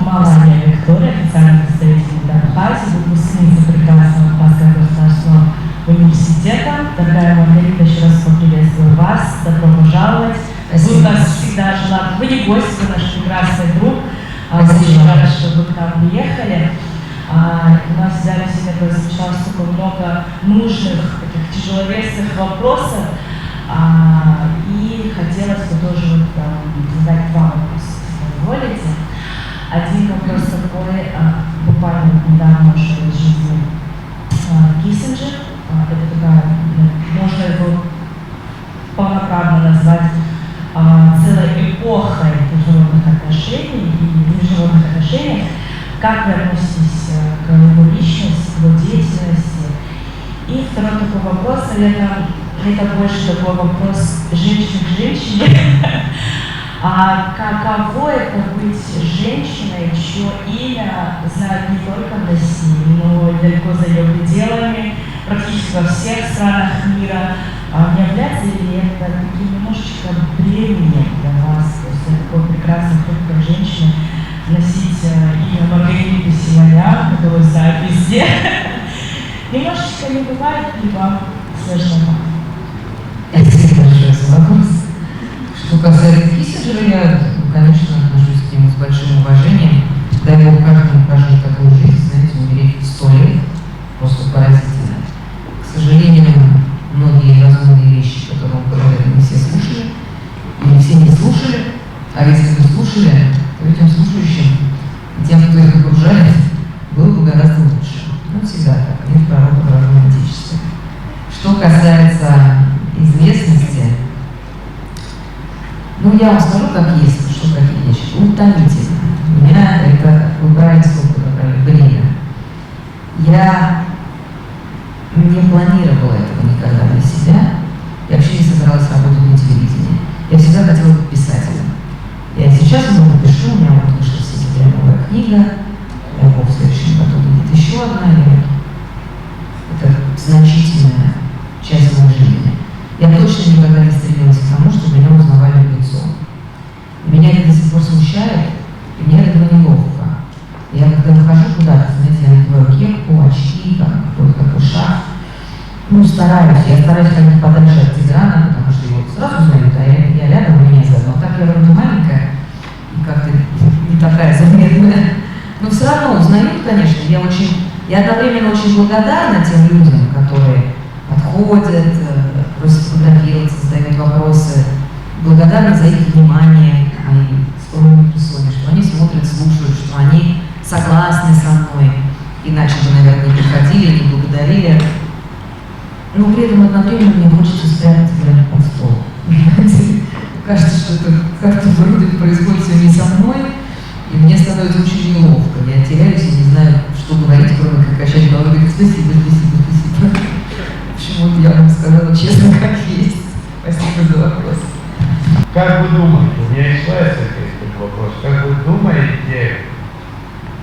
Малая Виктория, официальный представитель Абхазии, выпускница прекрасного Абхазского государственного университета. Дорогая Маргарита, еще раз поприветствую вас, добро пожаловать. Вы у нас всегда желаны. Вы не гость, вы наш прекрасный друг. Очень рада, что вы к нам приехали. У нас взяли сегодня прозвучало столько много нужных, таких тяжеловесных вопросов. И хотелось бы тоже задать два вопроса, если позволите. Один вопрос такой, буквально недавно ушел из жизни Киссинджер. Это такая, можно его полноправно назвать целой эпохой международных отношений и международных отношений. Как вы относитесь к его личности, к его деятельности? И второй такой вопрос, наверное, это больше такой вопрос женщины к женщине. Каково это быть женщиной, чье имя знают не только в России, но и далеко за ее пределами, практически во всех странах мира? Не является ли это таким немножечко бременем для вас, то есть такой прекрасный труд, как женщина, носить имя Маргариты Симонян, которую знают везде? Немножечко не бывает ли вам сложно? Спасибо большое за вопрос. Что касается Киссинджера, я, конечно, отношусь к нему с большим уважением. Дай Бог каждому прожить такую жизнь, знаете, умереть в 100 лет, просто поразительно. К сожалению, многие разумные вещи, которые он говорил, не все слушали, или все не слушали, а если бы слушали, то этим слушающим, тем, кто их окружает, было бы гораздо лучше. Ну, всегда так, нет пророка в родном Отечестве. Что касается известности, ну, я вам скажу, как есть, что какие вещи. Утомительно. У меня это, выбирает сколько время. Я не планировала этого никогда для себя. Я вообще не собиралась работать на телевидении. Я всегда хотела быть писателем. Я сейчас много пишу, у меня вот вышла в сентябре новая книга. Я в следующем году будет еще одна. Это значительная часть моей жизни. Я точно никогда не стремилась к тому, чтобы меня узнавали в лицо. Меня это до сих пор смущает, и мне от этого неловко. Я когда выхожу куда-то, я стараюсь ходить подальше от Тегерана, потому что его сразу знают, а я рядом, у меня заодно. Так я вроде маленькая и как-то не такая заметная. Но все равно узнают, конечно. Я одновременно очень благодарна тем людям, которые подходят, просят фотографироваться, задают вопросы. Благодарна за их внимание, мои скромные персоны, что они смотрят, слушают, что они согласны со мной. Иначе бы, наверное, не приходили, не благодарили. Но при этом одновременно мне хочется спрятать взгляд под стол. Кажется, что это как-то вроде происходит все не со мной, и мне становится очень неловко. Я теряюсь и не знаю, что говорить, кроме как качать головой, говорить спасибо, спасибо, спасибо. Почему я вам сказала честно, как есть. Спасибо за вопрос. Как вы думаете, у меня есть такой вопрос, как вы думаете,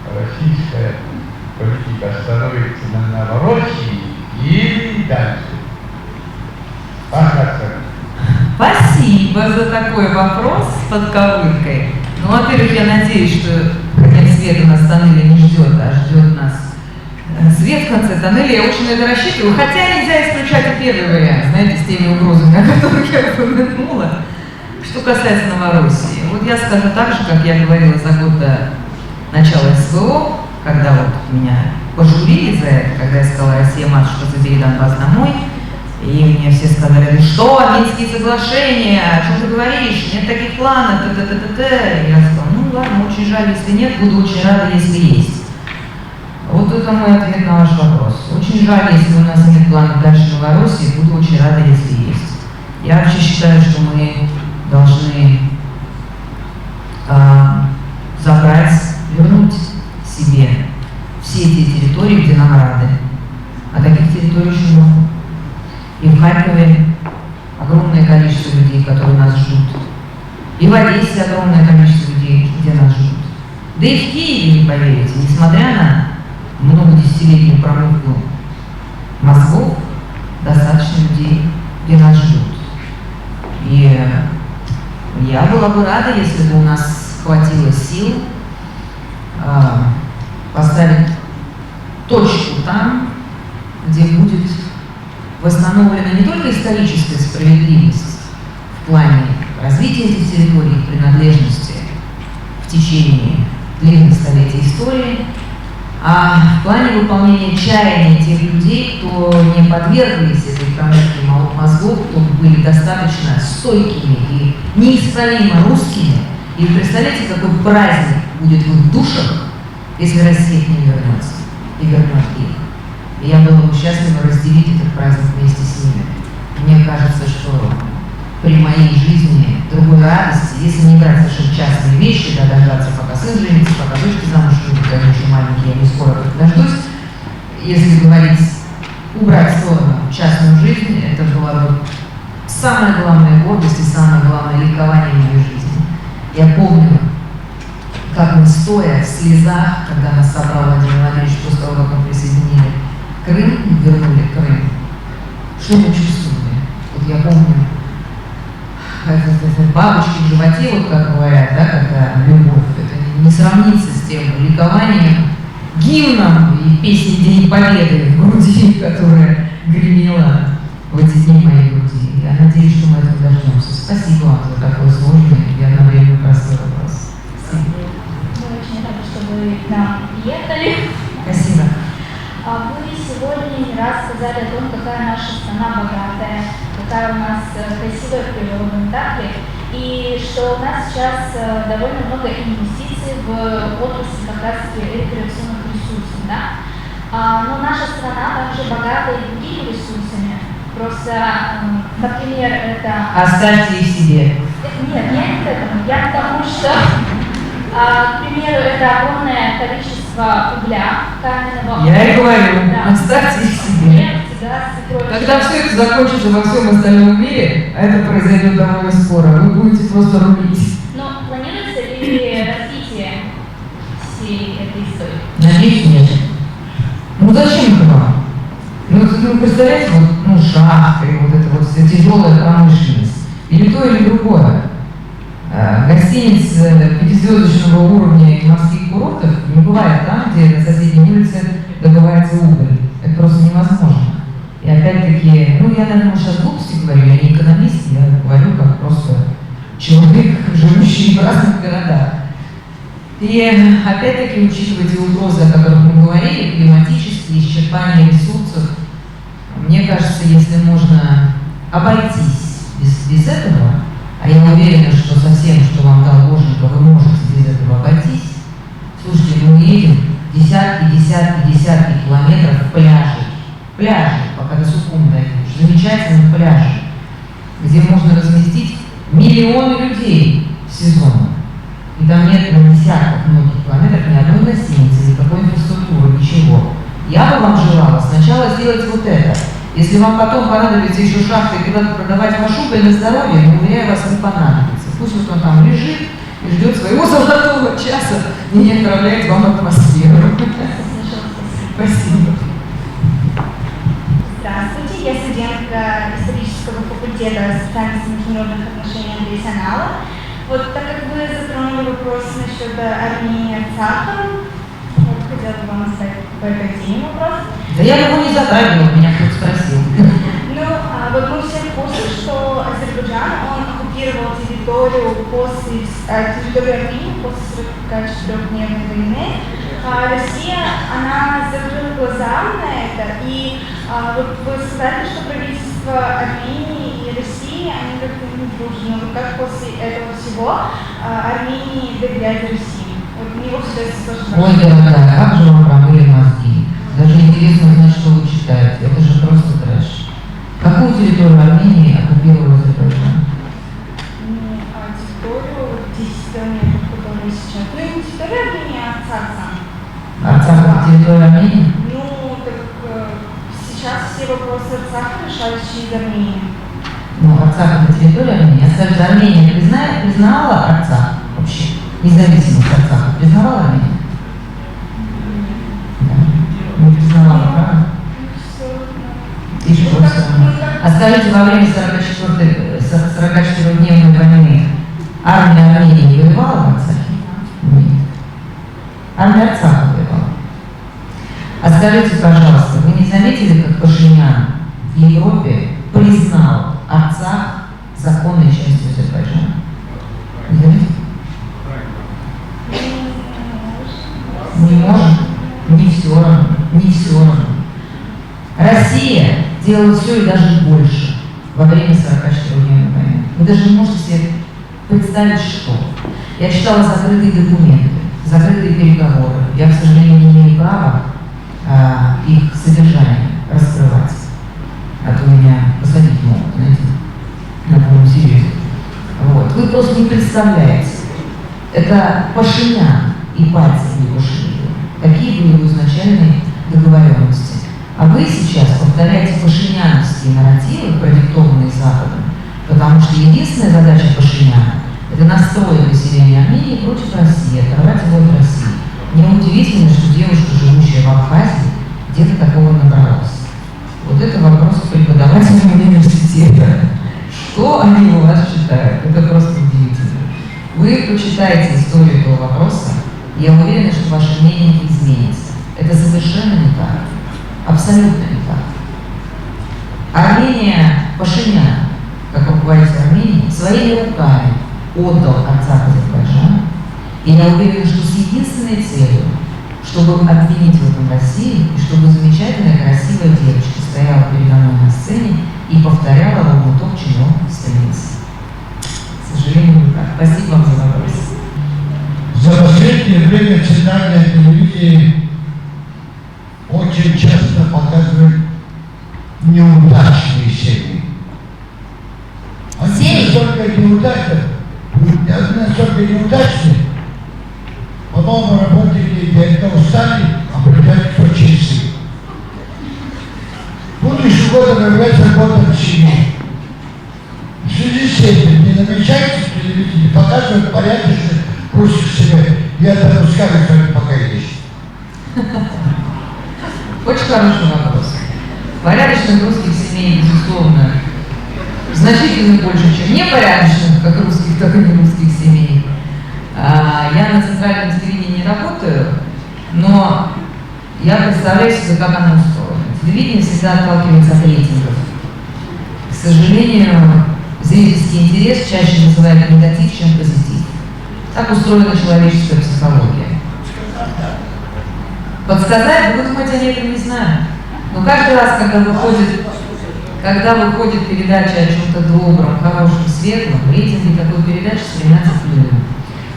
российская политика остановится на Новороссии или дальше? Спасибо за такой вопрос с подковыркой. Ну, во-первых, я надеюсь, что конец света нас в тоннеле не ждет, а ждет нас свет в конце тоннеля. Я очень на это рассчитываю, хотя нельзя исключать и первый вариант, знаете, с теми угрозами, о которых я упомянула. Что касается Новороссии, вот я скажу так же, как я говорила за год до начала СВО, когда вот меня пожурили за это, когда я сказала: Россия, мать, что забери Донбасс домой. И мне все сказали: ну что, Минские соглашения, о чем ты говоришь, нет таких планов, т-т-т-т-т. Я сказала: ну ладно, очень жаль, если нет, буду очень рада, если есть. Вот это мой ответ на ваш вопрос. Очень жаль, если у нас нет планов дальше в Новороссии, буду очень рада, если есть. Я вообще считаю, что мы должны забрать, вернуть себе все те территории, где нам рады. А таких территорий очень много. И в Харькове огромное количество людей, которые нас ждут. И в Одессе огромное количество людей, где нас ждут. Да и в Киеве, не поверите, несмотря на многодесятилетнюю промывку мозгов, достаточно людей, где нас ждут. И я была бы рада, если бы у нас хватило сил поставить точку там, где будет восстановлена не только историческая справедливость в плане развития этих территорий, их принадлежности в течение длинных столетий истории, а в плане выполнения чаяний тех людей, кто не подверглись этой промывке мозгов, кто были достаточно стойкими и неисправимо русскими. И представляете, какой праздник будет в их душах, если Россия к ним вернется и вернет их. И я была бы счастлива разделить этот праздник вместе с ними. Мне кажется, что при моей жизни другой радости, если не брать совершенно частные вещи, да, дождаться, пока сын женится, пока дочка замуж выйдет, они еще маленькие, я не скоро только дождусь. Если говорить, убрать в сторону частную жизнь, это была бы самая главная гордость и самое главное ликование в моей жизни. Я помню, как мы, стоя в слезах, когда нас собрал Владимир Владимирович после того, как мы присоединили Крым и вернули Крым, что мы чувствовали? Вот я помню, бабочки в животе, вот как говорят, да, когда любовь, это не сравнится с тем ликованием, гимном и песней День Победы в груди, которая гремела в эти дни моей груди. Я надеюсь, что мы этого дождемся. Спасибо вам за такой сложный и одновременно простой вопрос. Спасибо. Мы очень рады, что вы к нам приехали. Спасибо. Вы сегодня не раз сказали о том, какая наша страна богатая, какая у нас красивая природа, так ли? И что у нас сейчас довольно много инвестиций в отрасль как раз рекреационных ресурсов, да? Но наша страна также богата и другими ресурсами. Просто, например, это... Оставьте их себе. Нет, я не к этому. Я к тому, что, к примеру, это огромное количество угля каменного. Я и говорю, да. оставьте их себе. Когда все это закончится во всем остальном мире, а это произойдет довольно скоро, вы будете просто рубить. Но планируется ли развитие всей этой истории? Надеюсь, нет. Ну зачем это вам? Ну, представляете, вот, шахты, вот это вот вся тяжелая промышленность. Или то, или другое. Гостиниц пятизвездочного уровня и морских курортов не бывает там, где на соседней улице добывается уголь. Это просто невозможно. И опять опять-таки, ну я, наверное, сейчас глупости говорю, я не экономист, я говорю как просто человек, живущий в разных городах. И опять-таки, учитывая те угрозы, о которых мы говорили, климатические, исчерпание ресурсов, мне кажется, если можно обойтись без этого, а я уверена, что со всем, что вам дал Боженька, вы можете без этого обойтись. Слушайте, мы едем десятки километров пляжей, пока до Сухуми дойдешь, замечательных пляжей, где можно разместить миллионы людей в сезон. И там нет на десятках многих километров ни одной гостиницы, никакой инфраструктуры, ничего. Я бы вам желала сначала сделать вот это. Если вам потом понадобится еще шахты и куда-то продавать вашу на здоровье, но, уверяю вас, не понадобится. Пусть вот он там лежит и ждет своего золотого часа и не отправляет вам атмосферу. Спасибо. Здравствуйте, я студентка исторического факультета социальных и международных отношений Андрея Санала. Вот так как вы затронули вопрос насчет Армении и Арцаха, я бы хотела вам задать по этой теме вопрос. Да я его не затрагивала, меня кто-то спросил. Ну, вот мы все в курсе, что Азербайджан, он оккупировал территорию Армении после 44-дневной войны. Россия, она закрыла глаза на это, и вот вы сказали, что правительство Армении и России, они как-то не дружны. Вот как после этого всего Армении доверять России? Вот мне вот всегда сложно. Ой, дорогая, как же вам промыли мозги? Даже интересно узнать, что вы читаете. Это же просто трэш. Какую территорию Армении оккупировал Азербайджан? Территорию 10 километров, которая сейчас. Ну, не территория Армении, а Арцах сам. Арцах это территория Армении? Ну, так сейчас все вопросы Арцаха решались через Армению. Ну, Арцах это территория Армении. А скажите, Армения признала Арцах вообще? Независимость Арцаха признавала Армения? Да. Не признавала, правда? И что А скажите, во время 44-дневной войны армия Армении воевала в Арцахе? Нет. Армия Арцаха воевала. А скажите, пожалуйста, вы не заметили, как Пашинян в Европе признал Арцах законной частью Азербайджана? Не заметили? Не может, не все равно, не все равно. Россия делала все и даже больше во время 44-дневной войны. Вы даже не можете себе представить, что. Я читала закрытые документы, закрытые переговоры. Я, к сожалению, не имею права их содержание раскрывать. А то меня посадить могут, знаете, на полном серьезе. Вот. Вы просто не представляете. Это Пашинян и пальцы его шили. Какие были его изначальные договоренности. А вы сейчас повторяете пашиняновские нарративы, продиктованные Западом, потому что единственная задача Пашиняна – это настроить население Армении против России, оторвать его от России. Неудивительно, что девушка, живущая в Абхазии, где-то такого набралась. Вот это вопрос к преподавателям университета. Что они у вас читают? Это просто удивительно. Вы почитаете историю этого вопроса, и я уверена, что ваше мнение не изменится. Это совершенно не так. Абсолютно не так. Армения, Пашинян, как руководитель Армении, своими руками отдал Арцах Азербайджану. И я уверена, что с единственной целью, чтобы обвинить в этом Россию, и чтобы замечательная, красивая девочка стояла передо мной на сцене и повторяла ровно то, к чему стремился. К сожалению, не так. Спасибо вам за вопрос. За последнее время центральное телевидение очень часто показывают неудачные семьи. Они настолько неудачны, по-моему, работники для этого устали, определять по часы. Будущий год является годом семьи. В связи с этим не намечается в телевидении показывают порядочных русских семей. Я даже скажу, что это пока есть. Очень хороший вопрос. Порядочных русских семей, безусловно, значительно больше, чем непорядочных, как русских, так и не русских семей. Я на центральном телевидении не работаю, но я представляю себе, как оно устроено. Телевидение всегда отталкивается от рейтинга. сожалению, зрительский интерес чаще вызывает негатив, чем позитив. Так устроена человеческая психология. Подсказать, вы думаете, они этого не знают. Но каждый раз, когда выходит передача о чем-то добром, хорошем, светлом, рейтинги такой передачи стремятся к нулю.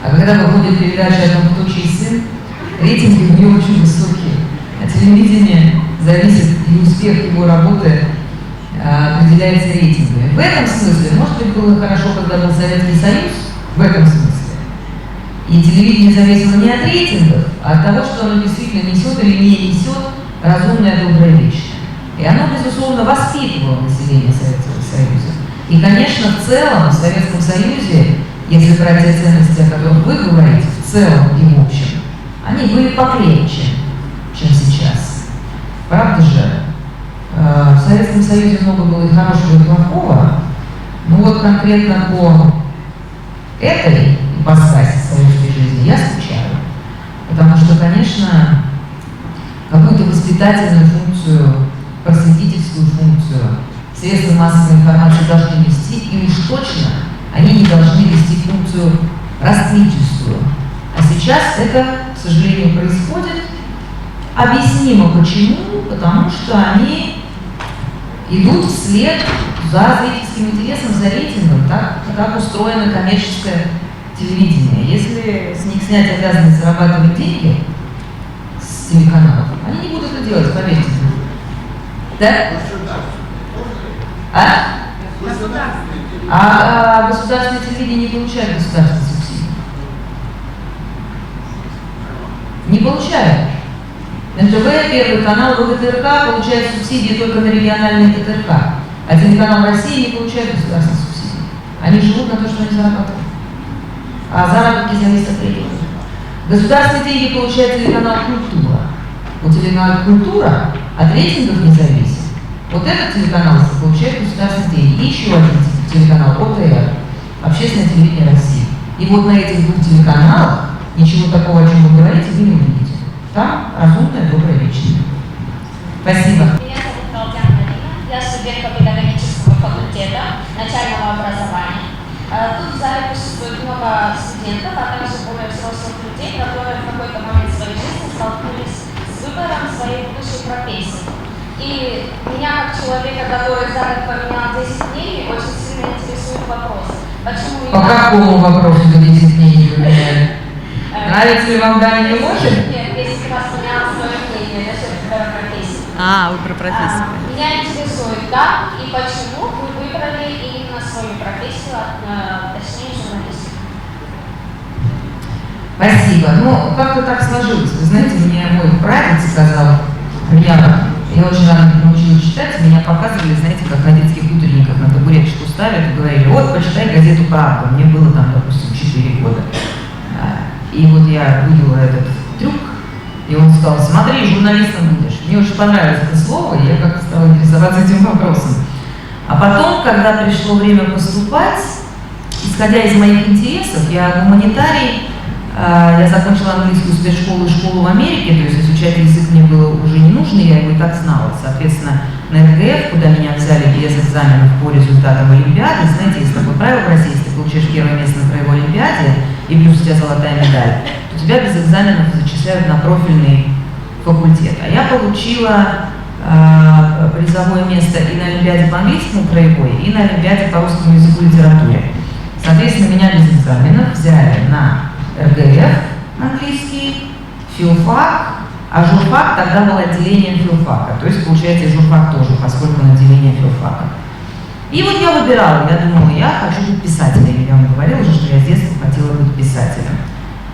А когда выходит передача о том, кто чей сын, рейтинги у нее очень высокие. А телевидение зависит, и успех его работы определяется рейтингами. В этом смысле, может быть, было хорошо, когда был Советский Союз, в этом смысле. И телевидение зависело не от рейтингов, а от того, что оно действительно несет или не несет разумное, доброе, вечное. И оно, безусловно, воспитывало население Советского Союза. И, конечно, в целом, в Советском Союзе, если брать те ценности, о которых вы говорите, в целом и в общем, они были покрепче, чем сейчас. Правда же? В Советском Союзе много было и хорошего, и плохого. Ну вот конкретно по этой ипостаси советской жизни я скучаю. Потому что, конечно, какую-то воспитательную функцию, просветительскую функцию средства массовой информации должны вести, и уж точно они не должны вести функцию растлительскую. А сейчас это, к сожалению, происходит. Объяснимо почему, потому что они идут вслед за зрительским интересом, за рейтингом. Так устроено коммерческое телевидение. Если с них снять обязанность зарабатывать деньги с телеканалов, они не будут это делать, поверьте мне. Да? А государственное телевидение не получает государственные субсидии. Не получает. НТВ, Первый канал, ВГТРК получает субсидии только на региональные ТТРК. А телеканал России не получает государственных субсидий. Они живут на то, что они зарабатывают. А заработки зависят от рейтинга. Государственные деньги получает телеканал «Культура». У телеканала «Культура» от рейтингов не зависит. Вот этот телеканал получает государственные деньги. И еще один телеканал ОТР, Общественное телевидение России. И вот на этих двух телеканалах ничего такого, о чем вы говорите, вы не увидите. Там разумное, доброе, вечное. Спасибо. Меня зовут Галдян Марина. Я студентка педагогического факультета начального образования. Тут в зале присутствует много студентов, а также более взрослых людей, которые в какой-то момент своей жизни столкнулись с выбором своей будущей профессии. И меня, как человека, который за год поменял 10 мнений, очень сильно интересует вопрос. Почему по какому вопросу за 10 мнений поменяли? Нравится ли вам Даня Милошин? Нет, если у вас поменялось свое мнение насчет профессии. Вы про профессию. Меня интересует, как и почему вы выбрали именно свою профессию, точнее журналистику. Спасибо. Ну, как-то так сложилось. Вы знаете, мне мой прадед сказал, я очень рано научилась читать, меня показывали, знаете, как на детских утренниках на табуреточку ставят и говорили, вот, почитай газету «Правда». Мне было там, допустим, 4 года. И вот я увидела этот трюк, и он сказал, смотри, журналистом будешь. Мне очень понравилось это слово, и я как-то стала интересоваться этим вопросом. А потом, когда пришло время поступать, исходя из моих интересов, я гуманитарий, я закончила английскую спецшколу и школу в Америке, то есть изучать язык мне было уже не нужно, я его и так знала. Соответственно, на РГФ, куда меня взяли без экзаменов по результатам Олимпиады, знаете, есть такое правило в России, если ты получаешь первое место на краевой Олимпиаде, и плюс у тебя золотая медаль, то тебя без экзаменов зачисляют на профильный факультет. А я получила призовое место и на Олимпиаде по английскому краевой, и на Олимпиаде по русскому языку и литературе. Соответственно, меня без экзаменов взяли на РГФ английский, филфак, а журфак тогда был отделением филфака. То есть, получается, и журфак тоже, поскольку он отделение филфака. И вот я выбирала, я думала, я хочу быть писателем. Я вам говорила уже, что я с детства хотела быть писателем.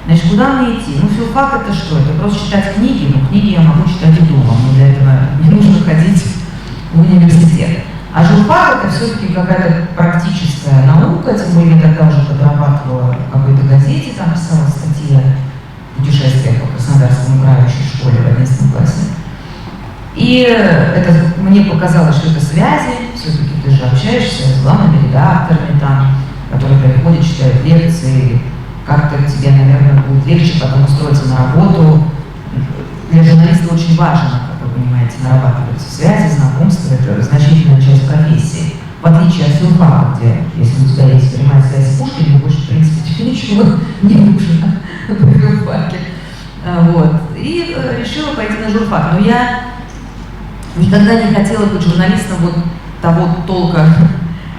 Значит, куда мне идти? Ну, филфак это что? Это просто читать книги, но книги я могу читать и дома, но для этого не нужно ходить в университет. А журфак это все-таки какая-то практическая наука, тем более я тогда уже подрабатывала в какой-то газете, там писала статьи о путешествиях по Краснодарскому краю еще в школе в 11 классе. И это мне показалось, что это связи, все-таки ты же общаешься с главными редакторами там, которые приходят, читают лекции, как-то тебе, наверное, будет легче потом устроиться на работу. Для журналиста очень важно, как вы понимаете, нарабатываются связи, знакомства, это значительная часть профессии. В отличие от филфака, где, если у тебя есть прямая связь с Пушкиным, больше, в принципе, тебе ничего не нужно на филфаке. Вот. И решила пойти на журфак. Но я никогда не хотела быть журналистом вот того толка,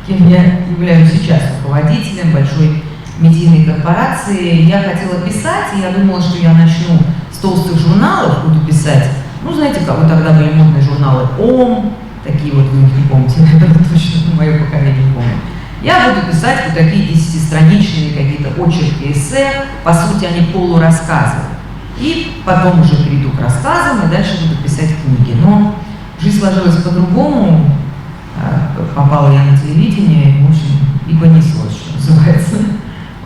кем я являюсь сейчас, руководителем большой медийной корпорации. Я хотела писать, и я думала, что я начну с толстых журналов, буду писать. Ну, знаете, как вот тогда были модные журналы «Ом», такие вот, вы их не помните, это точно мое поколение не помнит. Я буду писать вот такие 10-страничные какие-то очерки, эссе, по сути, они полурассказы. И потом уже перейду к рассказам, и дальше буду писать книги. Но жизнь сложилась по-другому, попала я на телевидение, в общем, и понеслось, что называется.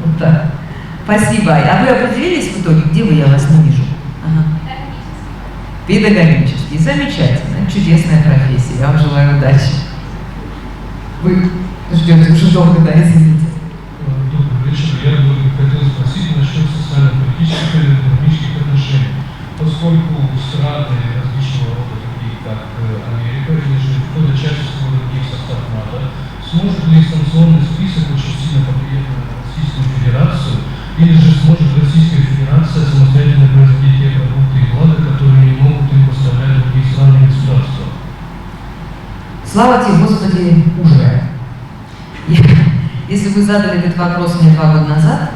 Вот так. Спасибо. А вы определились в итоге, где вы, я вас не вижу? Ага. Педагогический. Замечательно. Чудесная профессия. Я вам желаю удачи. Вы ждете уже долго, да, извините. Добрый вечер. Я бы хотел спросить насчет социально-политических и экономических отношений. Поскольку страны различного рода, такие как Америка, или же кто-то чаще всего других состав НАТО, сможет ли санкционный список очень сильно повлиять на Российскую Федерацию, или же сможет Российская Федерация самостоятельно производить те продукты и блага, которые не могут им поставлять другие страны и государства? Слава тебе, Господи, уже. Если вы задали этот вопрос мне 2 года назад,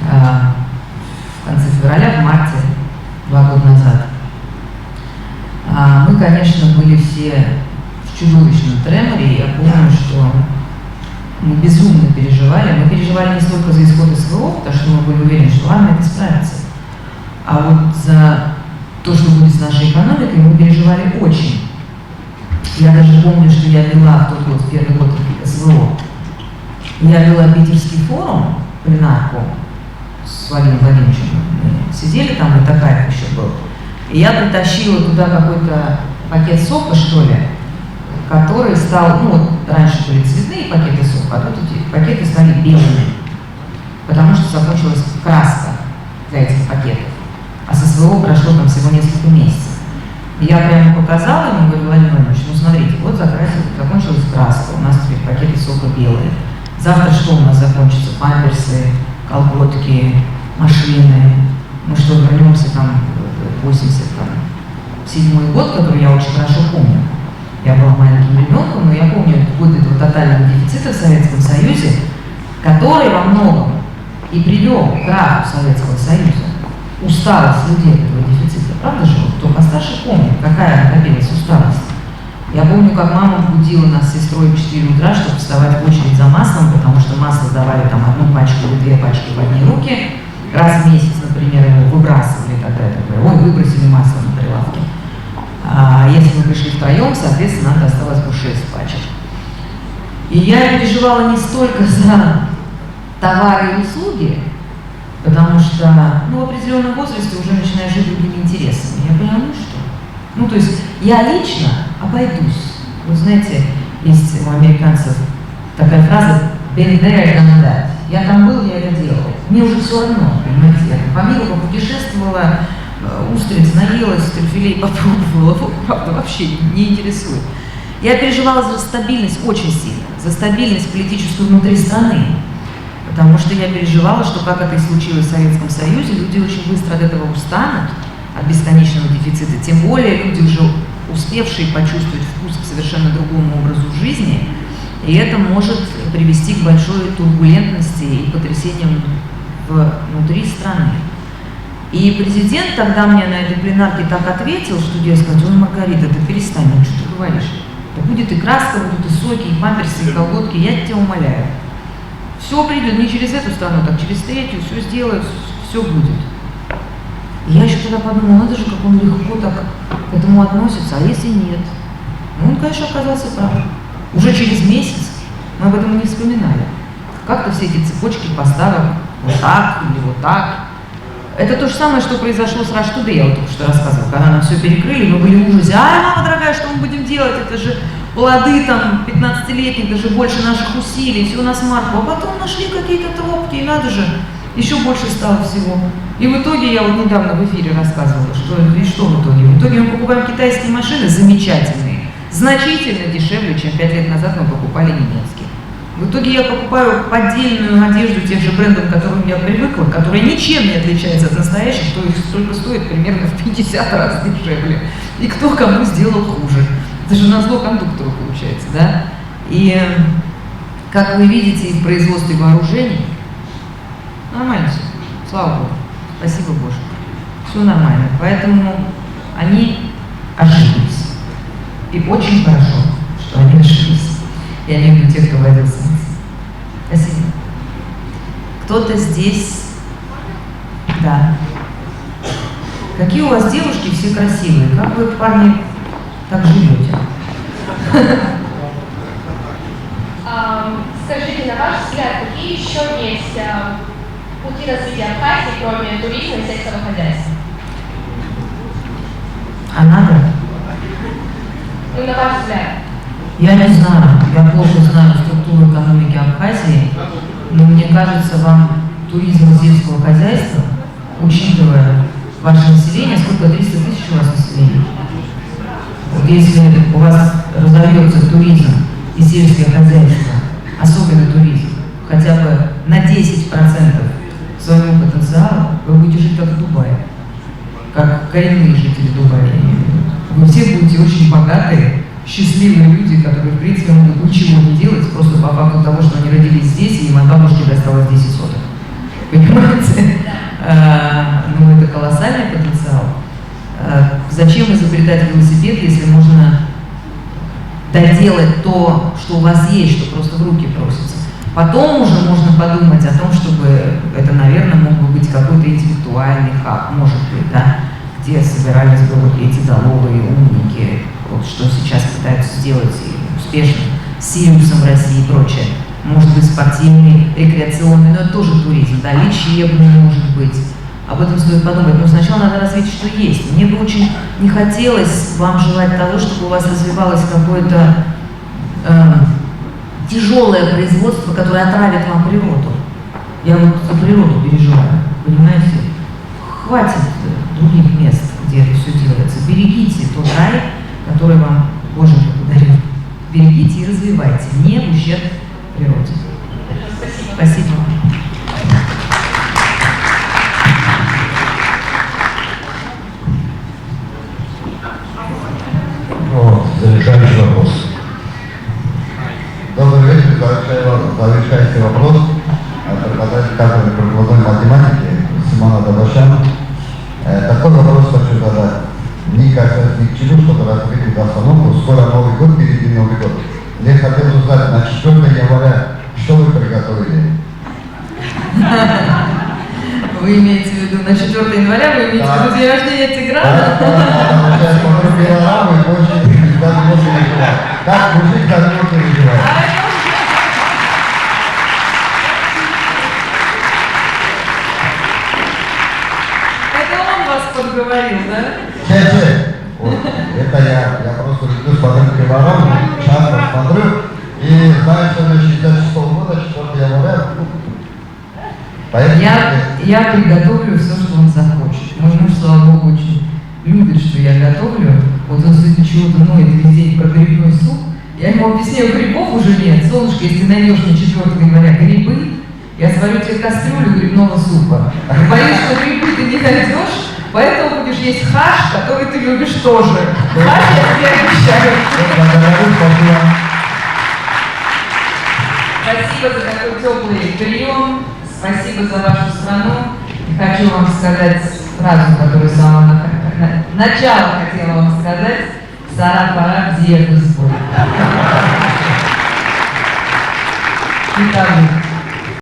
в конце февраля, в марте, 2 года назад, мы, конечно, были все в чудовищном треморе, и я помню, что мы безумно переживали. Мы переживали не столько за исход СВО, потому что мы были уверены, что армия это справится, а вот за то, что будет с нашей экономикой, мы переживали очень. Я даже помню, что я вела в тот год, в первый год СВО, я вела питерский форум, пленарку с Владимиром Владимировичем. Мы сидели там, и такая еще был. И я притащила туда какой-то пакет сока, что ли, который стал, ну вот раньше были цветные пакеты сока, а тут эти пакеты стали белыми, потому что закончилась краска для этих пакетов. А со СВО прошло там всего несколько месяцев. И я прямо показала ему, говорю: Владимир Владимирович, ну смотрите, вот закончилась краска, у нас теперь пакеты сока белые. Завтра что у нас закончится? Памперсы, колготки, машины. Мы что, вернемся там в 87-й год, который я очень хорошо помню. Я была маленьким ребенком, но я помню год этого тотального дефицита в Советском Союзе, который во многом и привел к краху Советского Союза. Усталость людей от этого дефицита. Правда же? Кто постарше помнит, какая накопилась усталость. Я помню, как мама будила нас с сестрой в 4 утра, чтобы вставать в очередь за маслом, потому что масло давали там 1 пачку или 2 пачки в одни руки. Раз в месяц, например, его выбрасывали тогда. Ой, выбросили масло на прилавке. А если мы пришли втроем, соответственно, нам осталось бы 6 пачек. И я переживала не столько за товары и услуги, потому что, ну, в определенном возрасте уже начинаешь жить другими интересами. Я поняла, ну что? Ну, то есть я лично обойдусь. Вы знаете, есть у американцев такая фраза «been there, done that». Я там был, я это делал. Мне уже все равно, понимаете, я по миру попутешествовала, устриц наелась, трюфелей попробовала, вот, правда, вообще не интересует. Я переживала за стабильность очень сильно, за стабильность политическую внутри страны. Потому что я переживала, что, как это и случилось в Советском Союзе, люди очень быстро от этого устанут, от бесконечного дефицита. Тем более люди, уже успевшие почувствовать вкус к совершенно другому образу жизни, и это может привести к большой турбулентности и потрясениям внутри страны. И президент тогда мне на этой пленарке так ответил, что я сказала: ой, Маргарита, ты перестань, ну что ты говоришь? Да будет и краска, будут и соки, и памперсы, и колготки, я тебя умоляю. Все придет не через эту страну, так через третью, все сделают, все будет. И я еще тогда подумала, надо же, как он легко так к этому относится, а если нет? Ну, он, конечно, оказался прав. Уже через месяц мы об этом не вспоминали. Как-то все эти цепочки поставок, вот так или вот так. Это то же самое, что произошло с Rush Today, я вот только что рассказывала, когда нам все перекрыли, мы были в ужасе: ай, мама дорогая, что мы будем делать? Это же плоды там 15-летних, даже больше наших усилий, все у нас марку. А потом нашли какие-то тропки, и надо же, еще больше стало всего. И в итоге, я вот недавно в эфире рассказывала, что в итоге? В итоге мы покупаем китайские машины замечательные, значительно дешевле, чем 5 лет назад мы покупали немецкие. В итоге я покупаю поддельную одежду тех же брендов, к которым я привыкла, которая ничем не отличается от настоящих, то есть только стоит примерно в 50 раз дешевле. И кто кому сделал хуже. Это же назло кондуктору получается, да? И как вы видите, и в производстве вооружений нормально все, слава Богу, спасибо Боже, все нормально. Поэтому они ошиблись. И очень хорошо, что они ошиблись. Я не люблю тех, кто водил санкции. Спасибо. Кто-то здесь... Да. Какие у вас девушки все красивые. Как вы, парни, так живете? Скажите, на ваш взгляд, какие еще есть пути развития Абхазии, кроме туризма и сельского хозяйства? А надо? Ну, на ваш взгляд. Я не знаю, я плохо знаю структуру экономики Абхазии, но мне кажется, вам туризм и сельского хозяйства, учитывая ваше население, сколько, 300 тысяч у вас населения? Вот если у вас разовьется туризм и сельское хозяйство, особенно туризм, хотя бы на 10% своего потенциала, вы будете жить как в Дубае, как коренные жители Дубая. Вы все будете очень богатые, счастливые люди, которые, в принципе, могут ничего не делать, просто по факту того, что они родились здесь, и им от бабушки досталось 10 соток. Понимаете? Ну, это колоссальный потенциал. Зачем изобретать велосипед, если можно доделать то, что у вас есть, что просто в руки просится? Потом уже можно подумать о том, чтобы это, наверное, мог бы быть какой-то интеллектуальный хаб, может быть, да, где собирались бы вот эти доловые умники, вот что сейчас пытаются сделать и успешно с Сириусом в России и прочее. Может быть, спортивный, рекреационный, но это тоже туризм, да, лечебный, может быть. Об этом стоит подумать. Но сначала надо развить, что есть. Мне бы очень не хотелось вам желать того, чтобы у вас развивалось какое-то тяжелое производство, которое отравит вам природу. Я вот за природу переживаю, понимаете? Хватит других мест, где это все делается. Берегите тот рай, который вам Боже подарил. Берегите и развивайте, не в ущерб природе. Спасибо. Завершающий вопрос. Добрый вечер, завершающий вопрос. Преподаватель кафедры прикладной математики Симона Добашян. Такой вопрос хочу задать. Мне кажется, ни к чему, чтобы раскрыть остановку. Скоро Новый год, впереди Новый год. Я хотел узнать, на 4 января, что вы приготовили? Вы имеете в виду на 4 января, вы имеете в виду день рождения Тиграна? Да, я смотрю пилораму и больше даже можно не желать. Как мужик, даже можно не желать. Это он вас подговорил, да? Вот, это я просто люблю смотреть пилораму, часто смотрю, и знаю, что на 66 года, 4 января, Я приготовлю все, что он захочет. Мой муж, слава Богу, очень любит, что я готовлю. Вот он сегодня чего-то ноет весь день про грибной суп. Я ему объясняю, грибов уже нет. Солнышко, если найдешь на 4 января грибы, я сварю тебе кастрюлю грибного супа. Я боюсь, что грибы ты не найдешь, поэтому будешь есть хаш, который ты любишь тоже. Хаш я тебе обещаю. Спасибо за такой теплый прием. Спасибо за вашу страну. И хочу вам сказать фразу, которую с самого начала хотела вам сказать. Сара-пара, где Господь. И так же.